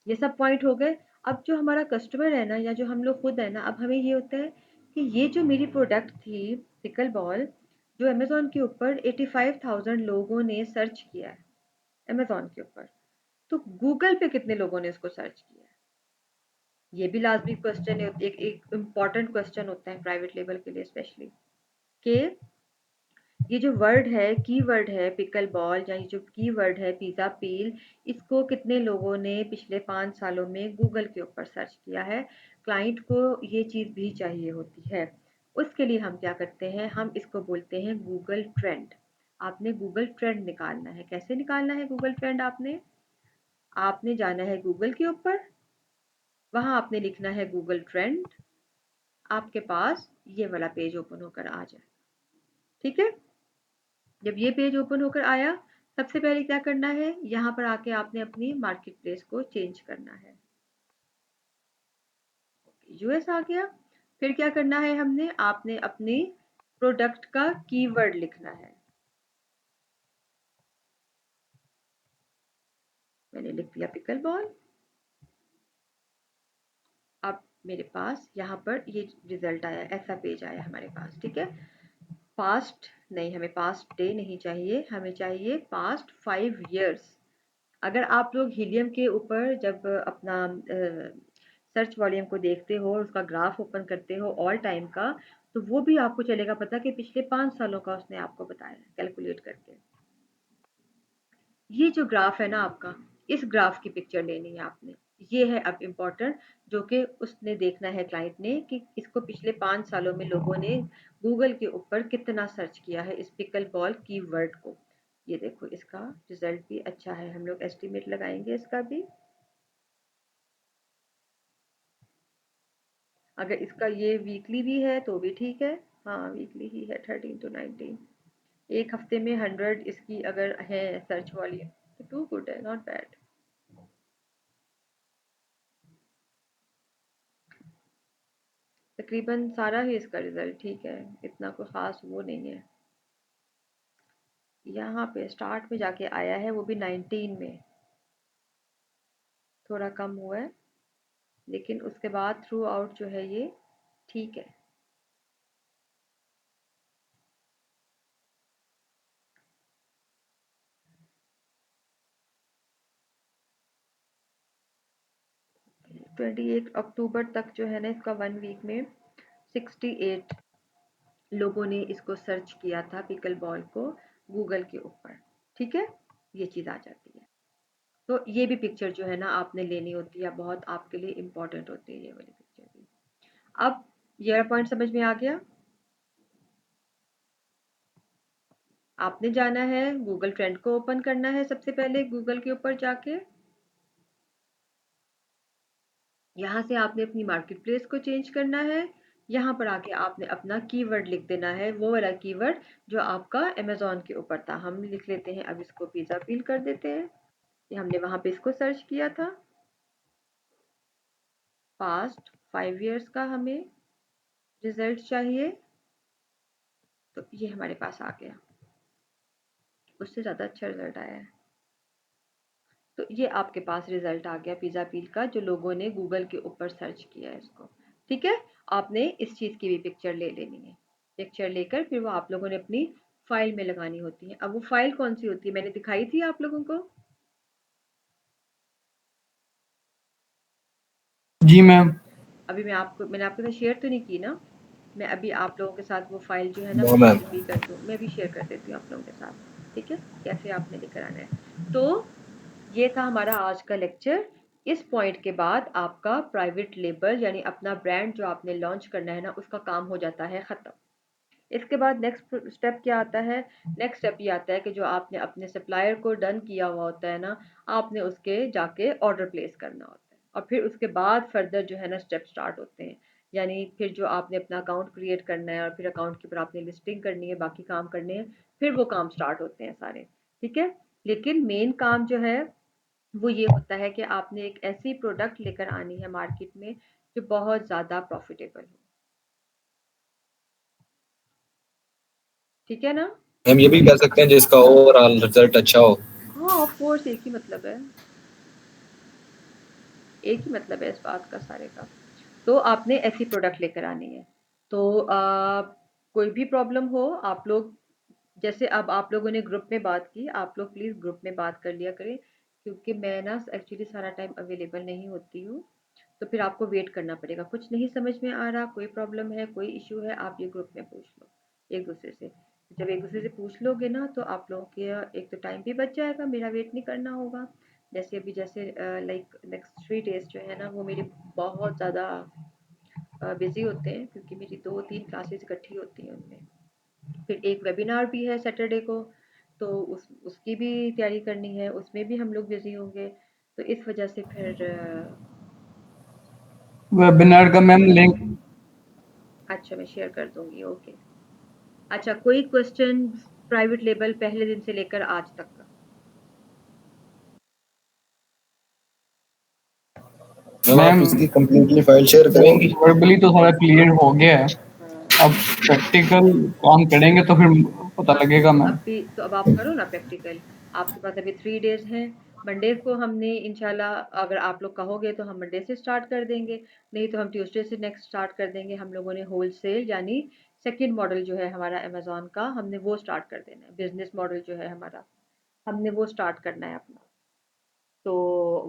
ये सब पॉइंट हो गए। अब जो हमारा कस्टमर है ना, या जो हम लोग खुद है ना, अब हमें ये होता है कि ये जो मेरी प्रोडक्ट थी पिकल बॉल, जो अमेज़न के ऊपर 85,000 लोगों ने सर्च किया है, अमेज़न के ऊपर, तो गूगल पे कितने लोगों ने इसको सर्च किया है? ये भी लाजमी क्वेश्चन है, एक एक इम्पॉर्टेंट क्वेश्चन होता है प्राइवेट लेवल के लिए स्पेशली, कि ये जो वर्ड है, कीवर्ड है पिकल बॉल, या ये जो कीवर्ड है पिज़्ज़ा पील, इसको कितने लोगों ने पिछले 5 सालों में गूगल के ऊपर सर्च किया है? क्लाइंट को ये चीज़ भी चाहिए होती है। उसके लिए हम क्या करते हैं? हम इसको बोलते हैं गूगल ट्रेंड। आपने गूगल ट्रेंड निकालना है। कैसे निकालना है गूगल ट्रेंड आपने? आपने जाना है गूगल के ऊपर, वहाँ आपने लिखना है गूगल ट्रेंड, आपके पास ये वाला पेज ओपन होकर आ जाए, ठीक है? जब ये पेज ओपन होकर आया, सबसे पहले क्या करना है? यहाँ पर आके आपने अपनी मार्केट प्लेस को चेंज करना है। यूएस आ गया। फिर क्या करना है हमने? आपने अपनी प्रोडक्ट का कीवर्ड लिखना है। मैंने लिख दिया पिकल बॉल। अब मेरे पास यहाँ पर ये रिजल्ट आया, ऐसा पेज आया हमारे पास, ठीक है? पास्ट नहीं, हमें पास्ट डे नहीं चाहिए, हमें चाहिए पास्ट 5 ईयर्स। अगर आप लोग हीलियम के ऊपर जब अपना सर्च वॉल्यूम को देखते हो और उसका ग्राफ ओपन करते हो ऑल टाइम का, तो वो भी आपको चलेगा पता कि पिछले 5 सालों का उसने आपको बताया है कैलकुलेट करके। ये जो ग्राफ है ना आपका, इस ग्राफ की पिक्चर लेनी है आपने। ये है अब इम्पोर्टेंट, जो कि उसने देखना है क्लाइंट ने, कि इसको पिछले 5 सालों में लोगों ने गूगल के ऊपर कितना सर्च किया है इस पिकल बॉल कीवर्ड को। ये देखो इसका रिजल्ट भी अच्छा है, हम लोग एस्टिमेट लगाएंगे इसका भी। अगर इसका ये वीकली भी है तो भी ठीक है। हाँ वीकली ही है, 13 to 19। एक हफ्ते में 100 इसकी अगर है सर्च वॉल्यूम तो टू गुड है, नॉट बैड। तकरीबन सारा ही इसका रिजल्ट ठीक है, इतना कोई खास वो नहीं है। यहाँ पे स्टार्ट में जाके आया है वो भी 19 में, थोड़ा कम हुआ है, लेकिन उसके बाद थ्रू आउट जो है ये ठीक है। ट्वेंटी 1 अक्टूबर तक जो है ना इसका 1 वीक में 68 लोगों ने इसको सर्च किया था पिकल बॉल को गूगल के ऊपर। ठीक है, ये चीज़ आ जाती है। तो ये भी पिक्चर जो है ना आपने लेनी होती है, बहुत आपके लिए इम्पोर्टेंट होती है ये वाली पिक्चर भी। अब ये पॉइंट समझ में आ गया। आपने जाना है गूगल ट्रेंड को ओपन करना है, सबसे पहले गूगल के ऊपर जाके यहाँ से आपने अपनी मार्केट प्लेस को चेंज करना है। यहाँ पर आके आपने अपना कीवर्ड लिख देना है, वो वाला कीवर्ड जो आपका अमेजोन के ऊपर था। हम लिख लेते हैं, अब इसको पिज़्ज़ा पील कर देते हैं। ये हमने वहाँ पे इसको सर्च किया था। पास्ट 5 ईयर्स का हमें रिजल्ट चाहिए, तो ये हमारे पास आ गया, उससे ज़्यादा अच्छा रिजल्ट आया है। तो ये आपके पास रिजल्ट आ गया पिज़्ज़ा पील का, जो लोगों ने गूगल के ऊपर सर्च किया है इसको। ठीक है, आपने इस चीज़ की भी पिक्चर ले लेनी है। पिक्चर लेकर फिर वो आप लोगों ने अपनी फाइल में लगानी होती है। अब वो फाइल कौन सी होती है मैंने दिखाई थी आप लोगों को। जी मैम। मैंने आपके साथ शेयर तो नहीं की ना। मैं अभी आप लोगों के साथ वो फाइल जो है ना नो वो मैम। शेयर भी कर दूँ, मैं भी शेयर कर देती हूँ आप लोगों के साथ। ठीक है, कैसे आपने लेकर आना है। तो ये था हमारा आज का लेक्चर। इस पॉइंट के बाद आपका प्राइवेट लेबल यानी अपना ब्रांड जो आपने लॉन्च करना है ना उसका काम हो जाता है ख़त्म। इसके बाद नेक्स्ट स्टेप क्या आता है। नेक्स्ट स्टेप ये आता है कि जो आपने अपने सप्लायर को डन किया हुआ होता है ना, आपने उसके जाके ऑर्डर प्लेस करना होता है, और फिर उसके बाद फर्दर जो है ना स्टेप स्टार्ट होते हैं। यानी फिर जो आपने अपना अकाउंट क्रिएट करना है और फिर अकाउंट के ऊपर आपने लिस्टिंग करनी है, बाकी काम करने हैं, फिर वो काम स्टार्ट होते हैं सारे। ठीक है, लेकिन मेन काम जो है वो ये होता है कि आपने एक ऐसी प्रोडक्ट लेकर आनी है मार्केट में जो बहुत ज़्यादा प्रॉफिटेबल हो। ठीक है ना। हम ये भी कह सकते हैं जिसका ओवरऑल रिजल्ट अच्छा हो। हाँ ऑफ कोर्स, एक ही मतलब है, एक ही मतलब है इस बात का सारे का। तो आपने ऐसी प्रोडक्ट लेकर आनी है। तो कोई भी प्रॉब्लम हो आप लोग, जैसे अब आप लोगों ने ग्रुप में बात की, आप लोग प्लीज़ ग्रुप में बात कर लिया करें, क्योंकि मैं ना एक्चुअली सारा टाइम अवेलेबल नहीं होती हूँ। तो फिर आपको वेट करना पड़ेगा। कुछ नहीं समझ में आ रहा, कोई प्रॉब्लम है, कोई इशू है, आप ये ग्रुप में पूछ लो एक दूसरे से। जब एक दूसरे से पूछ लोगे ना तो आप लोगों के एक तो टाइम भी बच जाएगा, मेरा वेट नहीं करना होगा। जैसे अभी जैसे लाइक नेक्स्ट 3 डेज जो है ना वो मेरे बहुत ज़्यादा बिजी होते हैं, क्योंकि मेरी 2-3 क्लासेस इकट्ठी होती हैं उनमें। फिर एक वेबिनार भी है सैटरडे को, तो उसकी भी तैयारी करनी है, उसमें भी हम लोग बिजी होंगे। तो इस वजह से फिर वेबिनार का मैम लिंक। अच्छा मैं शेयर कर दूंगी, ओके। अच्छा कोई क्वेश्चन प्राइवेट लेबल पहले दिन से लेकर आज तक का। मैम आप मैम इसकी कंप्लीटली फाइल शेयर करेंगी? वर्बली तो सारा क्लियर हो गया है, हाँ अब प्रैक्टिकल काम करेंगे तो फिर पता हाँ, लगेगा तो मैम। अभी तो अब आप करो ना प्रैक्टिकल। आपके पास अभी 3 डेज हैं। मंडे को हमने इंशाल्लाह, अगर आप लोग कहोगे तो हम मंडे से स्टार्ट कर देंगे, नहीं तो हम ट्यूसडे से नेक्स्ट स्टार्ट कर देंगे। हम लोगों ने होल सेल यानी सेकेंड मॉडल जो है हमारा अमेजोन का, हमने वो स्टार्ट कर देना है। बिजनेस मॉडल जो है हमारा, हमने वो स्टार्ट करना है अपना। तो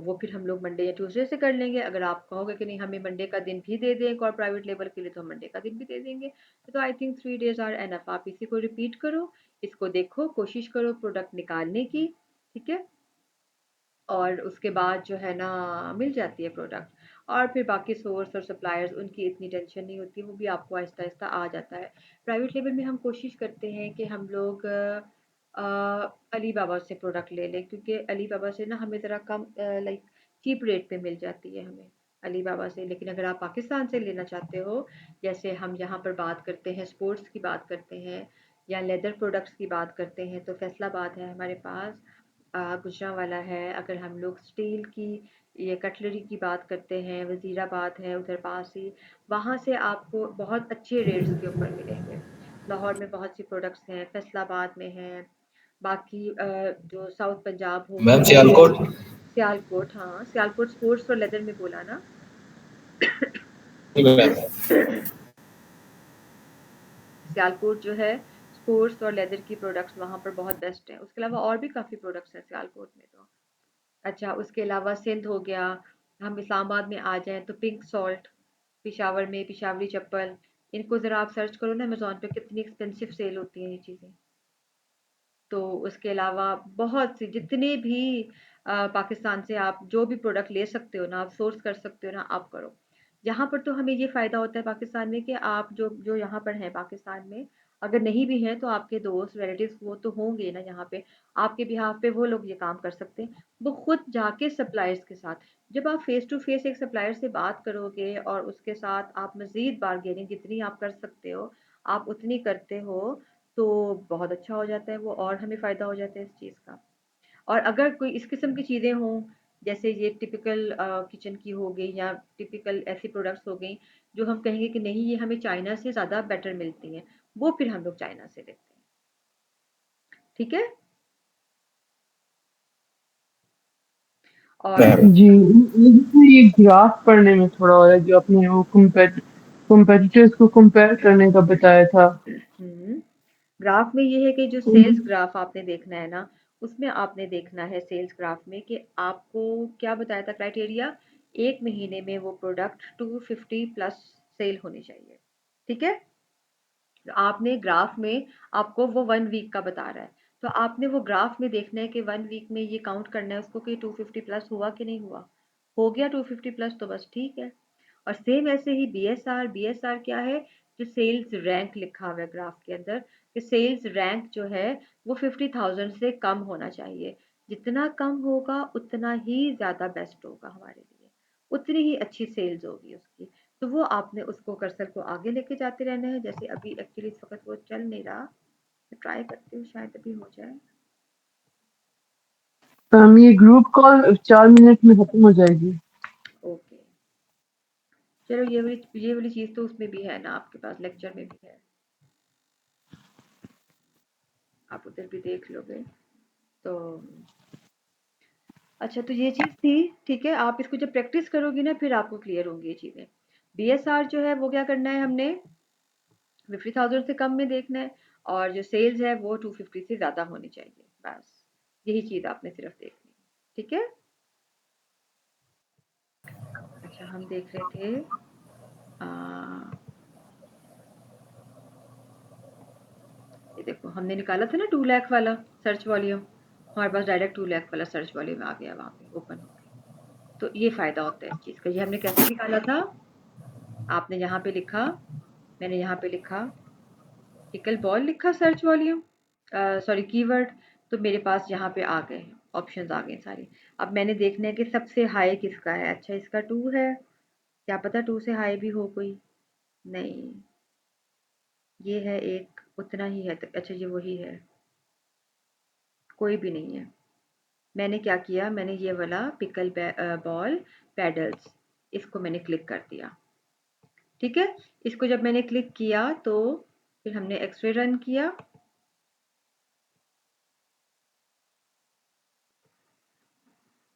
वो फिर हम लोग मंडे या ट्यूसडे से कर लेंगे। अगर आप कहोगे कि नहीं हमें मंडे का दिन भी दे दें एक और प्राइवेट लेवल के लिए, तो हम मंडे का दिन भी दे देंगे। तो I think 3 days are enough. आप इसी को रिपीट करो, इसको देखो, कोशिश करो प्रोडक्ट निकालने की। ठीक है, और उसके बाद जो है ना मिल जाती है प्रोडक्ट। और फिर बाकी सोर्स और सप्लायर्स उनकी इतनी टेंशन नहीं होती, वो भी आपको आहिस्ता आहिस्ता आ जाता है। प्राइवेट लेवल में हम कोशिश करते हैं कि हम लोग अली बाबा से प्रोडक्ट ले लें, क्योंकि अली बाबा से ना हमें ज़रा कम लाइक चीप रेट पे मिल जाती है हमें अली बाबा से। लेकिन अगर आप पाकिस्तान से लेना चाहते हो, जैसे हम यहाँ पर बात करते हैं स्पोर्ट्स की बात करते हैं या लेदर प्रोडक्ट्स की बात करते हैं, तो फैसलाबाद है हमारे पास, गुजरांवाला है। अगर हम लोग स्टील की ये कटलरी की बात करते हैं, वजीराबाद है उधर पास ही, वहाँ से आपको बहुत अच्छे रेट्स के ऊपर मिलेंगे। लाहौर में बहुत सी प्रोडक्ट्स हैं, फैसलाबाद में हैं, बाकी जो साउथ पंजाब हो मैम गया, सियालकोट। सियालकोट, हाँ सियालकोट स्पोर्ट्स और लेदर में बोला ना। जी मैम। सियालकोट जो है स्पोर्ट्स और लेदर की प्रोडक्ट्स वहाँ पर बहुत बेस्ट है। उसके अलावा और भी काफ़ी प्रोडक्ट्स हैं सियालकोट में तो। अच्छा, उसके अलावा सिंध हो गया। हम इस्लामाबाद में आ जाएं तो पिंक सॉल्ट, पिशावर में पिशावरी चप्पल, इनको ज़रा आप सर्च करो ना अमेज़न पे, कितनी एक्सपेंसिव सेल होती हैं ये चीज़ें। तो उसके अलावा बहुत सी जितने भी पाकिस्तान से आप जो भी प्रोडक्ट ले सकते हो ना, आप सोर्स कर सकते हो ना, आप करो। यहाँ पर तो हमें ये फ़ायदा होता है पाकिस्तान में कि आप जो जो यहाँ पर हैं पाकिस्तान में, अगर नहीं भी हैं तो आपके दोस्त रिलेटिव्स वो तो होंगे ना यहाँ पे, आपके बिहाफ पे वो लोग ये काम कर सकते हैं। वो खुद जाके सप्लायर्स के साथ, जब आप फेस टू फेस एक सप्लायर से बात करोगे और उसके साथ आप मज़ीद बारगेनिंग जितनी आप कर सकते हो, आप उतनी करते हो, तो बहुत अच्छा हो जाता है वो, और हमें फ़ायदा हो जाता है इस चीज़ का। और अगर कोई इस किस्म की चीज़ें हों, जैसे ये टिपिकल किचन की हो गई या टिपिकल ऐसी प्रोडक्ट्स हो गई जो हम कहेंगे कि नहीं ये हमें चाइना से ज़्यादा बेटर मिलती हैं, वो फिर हम लोग चाइना से लेते हैं। ठीक है। और मैम जी, मुझे तो ये ग्राफ पढ़ने में थोड़ा हो रहा है जो आपने वो कंपेटिटर्स को कंपेयर करने का बताया था। ग्राफ में ये है कि जो सेल्स ग्राफ आपने देखना है ना, उसमें आपने देखना है सेल्स ग्राफ में कि आपको क्या बताया था क्राइटेरिया, एक महीने में वो प्रोडक्ट 250 प्लस सेल होनी चाहिए। ठीक है। तो आपने ग्राफ में, आपको वो 1 वीक का बता रहा है, तो आपने वो ग्राफ में देखना है कि 1 वीक में ये काउंट करना है उसको कि 250 प्लस हुआ कि नहीं हुआ। हो गया 250 प्लस तो बस ठीक है। और सेम ऐसे ही बीएसआर, बीएसआर क्या है, जो सेल्स रैंक लिखा हुआ है ग्राफ के अंदर, कि सेल्स रैंक जो है वो 50,000 से कम होना चाहिए। जितना कम होगा उतना ही ज़्यादा बेस्ट होगा हमारे लिए, उतनी ही अच्छी सेल्स होगी उसकी। तो वो आपने उसको कर्सर को आगे लेके जाते रहना है। जैसे अभी एक्चुअली इस वक्त वो चल नहीं रहा, मैं ट्राई करती हूँ शायद अभी हो जाए। ये ग्रुप कॉल 4 मिनट में खत्म हो जाएगी। ओके, चलो ये वाली चीज़ तो उसमें भी है ना, आपके पास लेक्चर में भी है, आप उधर भी देख लोगे तो। अच्छा, तो ये चीज़ थी। ठीक है, आप इसको जब प्रैक्टिस करोगी ना फिर आपको क्लियर होंगी ये चीज़ें। बीएसआर जो है वो क्या करना है हमने, 50,000 से कम में देखना है, और जो सेल्स है वो 250 से ज़्यादा होनी चाहिए, बस यही चीज़ आपने सिर्फ देखनी है। ठीक है। अच्छा, हम देख रहे थे आ, ये देखो हमने निकाला था ना 2 लाख वाला सर्च वॉल्यूम, हमारे पास डायरेक्ट 2 लाख वाला सर्च वॉल्यूम आ गया वहाँ पे ओपन हो गया। तो ये फ़ायदा होता है इस चीज़ का। ये हमने कैसे निकाला था, आपने यहाँ पे लिखा, मैंने यहाँ पे लिखा पिकल बॉल, लिखा सर्च वॉल्यूम, सॉरी कीवर्ड, तो मेरे पास यहाँ पे आ गए ऑप्शंस आ गए सारे। अब मैंने देखना है कि सबसे हाई किसका है। अच्छा, इसका 2 है, क्या पता 2 से हाई भी हो कोई, नहीं ये है एक, उतना ही है। तो अच्छा ये वही है, कोई भी नहीं है। मैंने क्या किया, मैंने ये वाला पिकल बॉल पेडल्स, इसको मैंने क्लिक कर दिया। ठीक है। इसको जब मैंने क्लिक किया तो फिर हमने एक्सरे रन किया,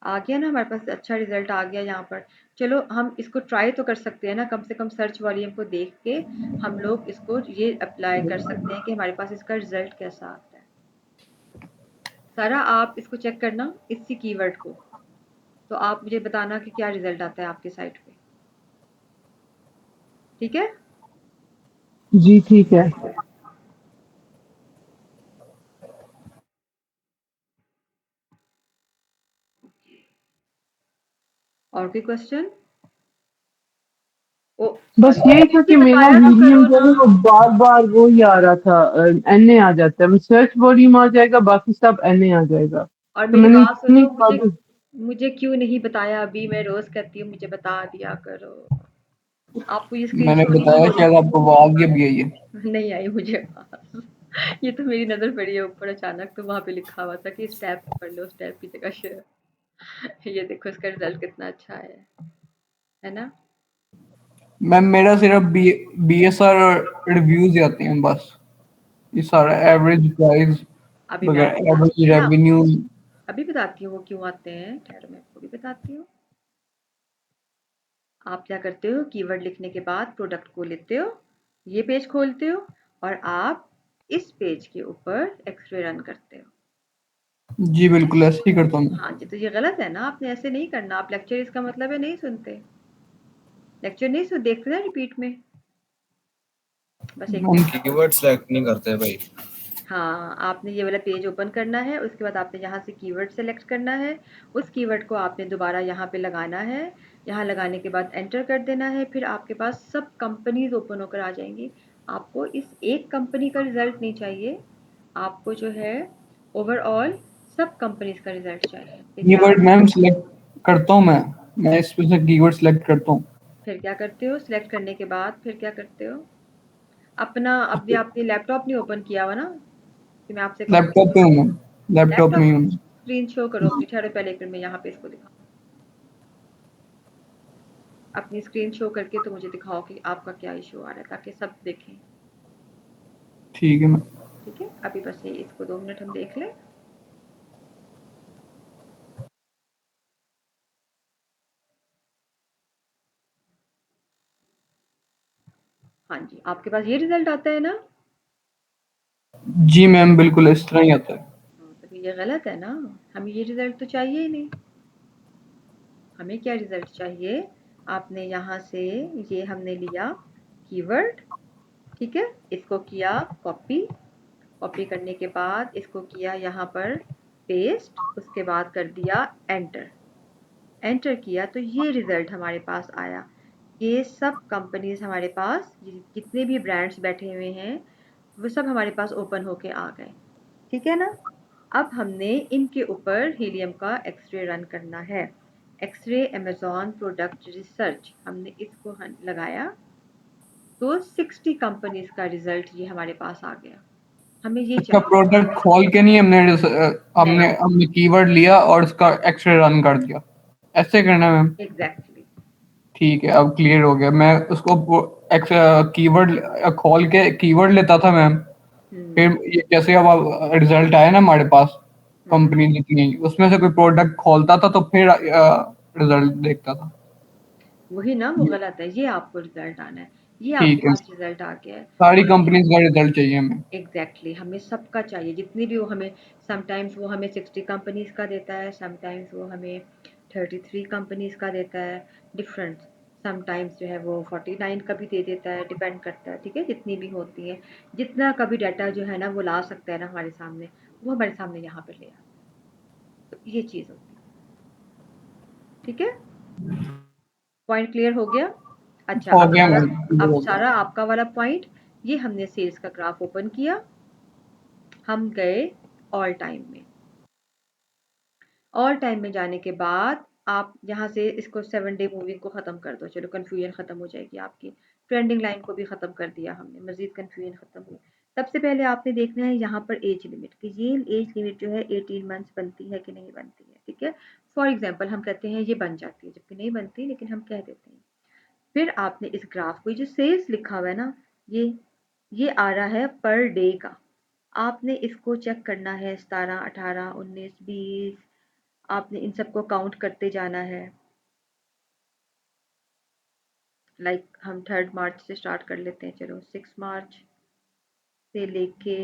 आ गया ना हमारे पास, अच्छा रिजल्ट आ गया यहाँ पर। चलो हम इसको ट्राई तो कर सकते हैं ना, कम से कम सर्च वॉल्यूम को देख के हम लोग इसको ये अप्लाई कर सकते हैं कि हमारे पास इसका रिजल्ट कैसा आता है। सारा आप इसको चेक करना इसी कीवर्ड को, तो आप मुझे बताना कि क्या रिजल्ट आता है आपके साइट पे। ठीक है। जी ठीक है। और कोई क्वेश्चन? ओ बस यही था कि ये मेरा बताया तो हीलियम करो जो ना। है वो बार बार वो ही आ रहा था, एनए आ जाता है, सर्च वॉल्यूम आ जाएगा, बाकी सब एनए आ जाएगा। और तो मेरी मैंने बात इतनी सुनो, मुझे बार मुझे क्यों नहीं बताया अभी? मैं रोज कहती हूँ मुझे बता दिया करो। आपको ये स्क्रीन मैंने शो नहीं बताया छोड़ी। शायद आपको वो आ गया भी है ये। नहीं आई मुझे आवाज। ये तो मेरी नजर पड़ी है ऊपर अचानक, तो वहां पे लिखा हुआ था कि इस टैब पे पढ़ लो, उस टैब की जगह शेयर। ये देखो इसका रिजल्ट कितना अच्छा है ना? मैम मेरा सिर्फ बीएसआर रिव्यूज आते हैं बस। ये सारा एवरेज प्राइस अभी मैं वगैरह, एवरेज बताती हूँ ना, रेवेन्यू। अभी बताती हूँ वो क्यों आते हैं, ठहरो मैं आपको भी बताती हूँ। आप क्या करते हो, कीवर्ड लिखने के बाद प्रोडक्ट को लेते हो, ये पेज खोलते हो, और आप इस पेज के ऊपर एक्सरे रन करते हो। जी बिल्कुल ऐसे ही करता हूँ। हाँ जी, तो ये गलत है ना, आपने ऐसे नहीं करना। आप लेक्चर, इसका मतलब है नहीं सुनते, लेक्चर नहीं सुन देखते ना रिपीट में। बस एक हम मिनट। कीवर्ड सेलेक्ट नहीं करते भाई। हाँ, आपने ये वाला पेज ओपन करना है, उसके बाद आपने यहाँ से कीवर्ड सेलेक्ट करना है, उस कीवर्ड को आपने दोबारा यहाँ पे लगाना है, यहाँ लगाने के बाद एंटर कर देना है, फिर आपके पास सब कंपनीज ओपन होकर आ जाएंगी। आपको इस एक कंपनी का रिजल्ट नहीं चाहिए, आपको जो है ओवरऑल सब कंपनीज का रिजल्ट चाहिए। फिर क्या कीवर्ड करते मैम हो? सिलेक्ट करता हूँ मैं इसमें से कीवर्ड सिलेक्ट करता हूँ। फिर क्या करते हो, सिलेक्ट करने के बाद फिर क्या करते हो? अपना अभी आपने लैपटॉप नहीं ओपन किया हुआ ना, कि मैं आपसे कहूँ? लैपटॉप पे हूँ मैं, लैपटॉप में लैपटॉप ही हूँ। स्क्रीन शो करो अपनी, ठहरो पहले एक मिनट में यहाँ पे इसको दिखाओ। अपनी स्क्रीन शो करके तो मुझे दिखाओ कि आपका क्या इशू आ रहा है, ताकि सब देखें। ठीक है मैम। ठीक है, अभी बस ये इसको 2 मिनट हम देख लें। हाँ जी, आपके पास ये रिजल्ट आता है ना? जी मैम बिल्कुल इस तरह ही आता है। तो ये गलत है ना, हमें ये रिजल्ट तो चाहिए ही नहीं। हमें क्या रिजल्ट चाहिए? आपने यहाँ से, ये हमने लिया कीवर्ड, ठीक है, इसको किया कॉपी, कॉपी करने के बाद इसको किया यहाँ पर पेस्ट, उसके बाद कर दिया एंटर। एंटर किया तो ये रिजल्ट हमारे पास आया। ये सब कंपनीज हमारे पास, जितने भी ब्रांड्स बैठे हुए हैं, वो सब हमारे पास ओपन होके आ गए। ठीक है ना? अब हमने इनके ऊपर हीलियम का एक्सरे रन करना है। एक्सरे अमेज़न प्रोडक्ट रिसर्च, हमने इसको लगाया तो 60 कंपनीज का रिजल्ट ये हमारे पास आ गया। हमें ये अच्छा चाहिए। प्रोडक्ट खोल के नहीं, हमने हमने नहीं, हमने कीवर्ड लिया और उसका एक्सरे रन कर दिया, ऐसे करना है मैम। एग्जैक्टली। ठीक है अब क्लियर हो गया। मैं उसको कीवर्ड खोल के कीवर्ड लेता था मैम, हम्म। फिर ये जैसे अब रिजल्ट आया ना हमारे पास, हम्म। कंपनी जितनी उसमें से कोई प्रोडक्ट खोलता था तो फिर रिजल्ट देखता था। वही ना, वो गलत है, ये आपको रिजल्ट आना है। ये आपके ठीक है, पास रिजल्ट आ गया है। सारी और कंपनीज का रिजल्ट चाहिए हमें। एग्जैक्टली हमें सबका चाहिए, जितनी भी वो हमें, समटाइम्स वो हमें 60 कंपनीज का देता है, समटाइम्स वो हमें 33 कंपनीज का देता है, डिफरेंट। समटाइम्स जो है वो 49 का भी दे देता है, डिपेंड करता है। ठीक है, जितनी भी होती है, जितना का भी डाटा जो है ना वो ला सकता है ना हमारे सामने, वो हमारे सामने यहाँ पर ले आता है। तो ये चीज़ होती है। ठीक है, पॉइंट क्लियर हो गया? अच्छा, हो अब गया सारा, मैम, clear अब हो गया। सारा आपका वाला पॉइंट, ये हमने सेल्स का ग्राफ ओपन किया, हम गए ऑल टाइम में। ऑल टाइम में जाने के बाद आप यहाँ से इसको 7 डे मूविंग को ख़त्म कर दो, चलो कन्फ्यूजन ख़त्म हो जाएगी आपकी। ट्रेंडिंग लाइन को भी ख़त्म कर दिया हमने, मज़ीद कन्फ्यूजन ख़त्म हुई। सबसे पहले आपने देखना है यहाँ पर एज लिमिट, कि ये एज लिमिट जो है 18 मंथ्स बनती है कि नहीं बनती है। ठीक है, फॉर एग्जाम्पल हम कहते हैं ये बन जाती है, जबकि नहीं बनती, लेकिन हम कह देते हैं। फिर आपने इस ग्राफ को, जो सेल्स लिखा हुआ है ना, ये आ रहा है पर डे का, आपने इसको चेक करना है, 17, 18, 19, 20, आपने इन सबको काउंट करते जाना है। लाइक हम 3 मार्च से स्टार्ट कर लेते हैं, चलो 6 मार्च से लेके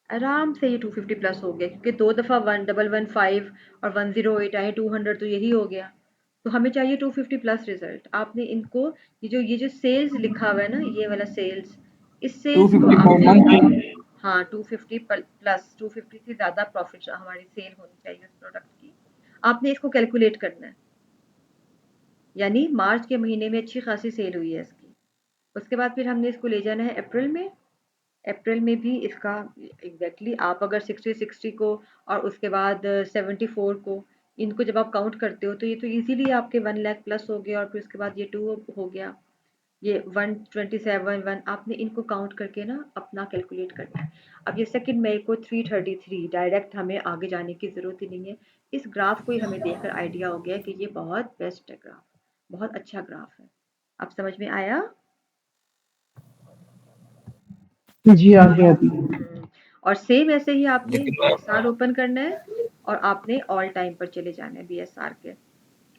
आराम से ये 250 प्लस हो गया, क्योंकि 2 दफ़ा 1115 और 108 आए, 200 तो यही हो गया। तो हमें चाहिए 250 प्लस रिजल्ट। आपने इनको, ये जो सेल्स लिखा हुआ है ना, ये वाला सेल्स, इस सेल्स को 250 पर आपने, मंथ। हाँ 250 प्लस, 250 से ज़्यादा प्रॉफिट हमारी सेल होनी चाहिए उस प्रोडक्ट की। आपने इसको कैलकुलेट करना है। यानी मार्च के महीने में अच्छी खासी सेल हुई है इसकी। उसके बाद फिर हमने इसको ले जाना है अप्रैल में। अप्रैल में भी इसका एग्जैक्टली आप अगर 60 को और उसके बाद 74 को, इनको जब आप काउंट करते हो तो ये तो इजीली आपके 1 लाख प्लस हो गया, और फिर उसके बाद ये 2 हो गया, ये 127 1, आपने इनको काउंट करके ना अपना कैलकुलेट करना है। अब ये 2 मई को 333 डायरेक्ट, हमें आगे जाने की ज़रूरत ही नहीं है। इस ग्राफ को ही हमें देखकर आइडिया हो गया कि ये बहुत बेस्ट है ग्राफ, बहुत अच्छा ग्राफ है। अब समझ में आया? जी आ गया अभी। और सेम ऐसे ही आपने लेकिन बीएसआर ओपन करना है और आपने ऑल टाइम पर चले जाना है बीएसआर के।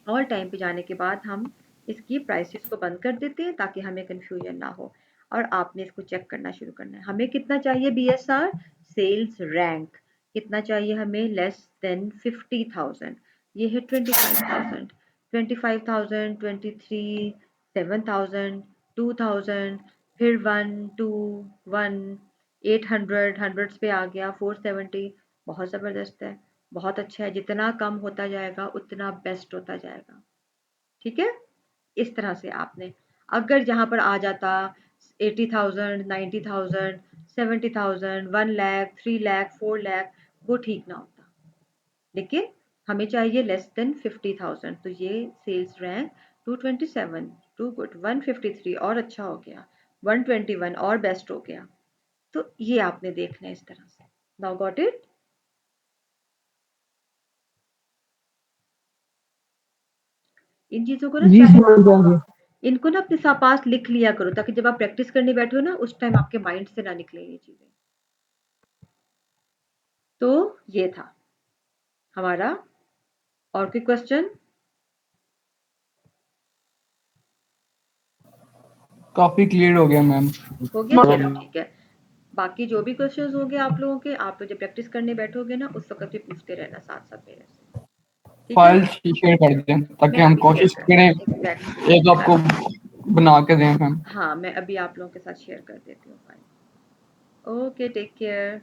ऑल टाइम पे जाने के बाद हम इसकी प्राइसेस को बंद कर देते हैं ताकि हमें कंफ्यूजन ना हो, और आपने इसको चेक करना शुरू करना है। हमें कितना चाहिए बीएसआर सेल्स रैंक, कितना चाहिए हमें, लेस देन 50,000। ये है 25,000, 25,000, 23, 7,000, 2,000, फिर 1 2 1 800, हंड्रेड्स पे आ गया 470। बहुत ज़बरदस्त है, बहुत अच्छा है। जितना कम होता जाएगा उतना बेस्ट होता जाएगा। ठीक है, इस तरह से आपने, अगर यहाँ पर आ जाता 80,000, 90,000, 70,000, 1 लाख, 3 लाख, 4 लाख, वो ठीक ना होता। लेकिन हमें चाहिए लेस देन 50,000, तो ये सेल्स रैंक 227, टू गुड, 153 और अच्छा हो गया, 121 और बेस्ट हो गया। तो ये आपने देखना है इस तरह से। Now got it? इन चीजों को ना जी चाहे समझ आ गया। इनको ना अपने पास लिख लिया करो, ताकि जब आप प्रैक्टिस करने बैठो ना उस टाइम आपके माइंड से ना निकले ये चीजें। तो ये था हमारा। और कोई क्वेश्चन? काफी क्लियर हो गया मैम। हो गया, चलो ठीक है। बाकी जो भी क्वेश्चंस होंगे आप लोगों के, आप लोग जब प्रैक्टिस करने बैठोगे ना उस वक्त भी पूछते रहना साथ साथ मेरे से। ठीक है, फाइल शेयर कर दें ताकि मैं हम अभी शेयर कोशिश कर, करें एग्जैक्टली एक आपको बना के दें मैम। हाँ, मैं अभी आप लोगों के साथ शेयर कर देती हूँ फाइल। Okay, take care.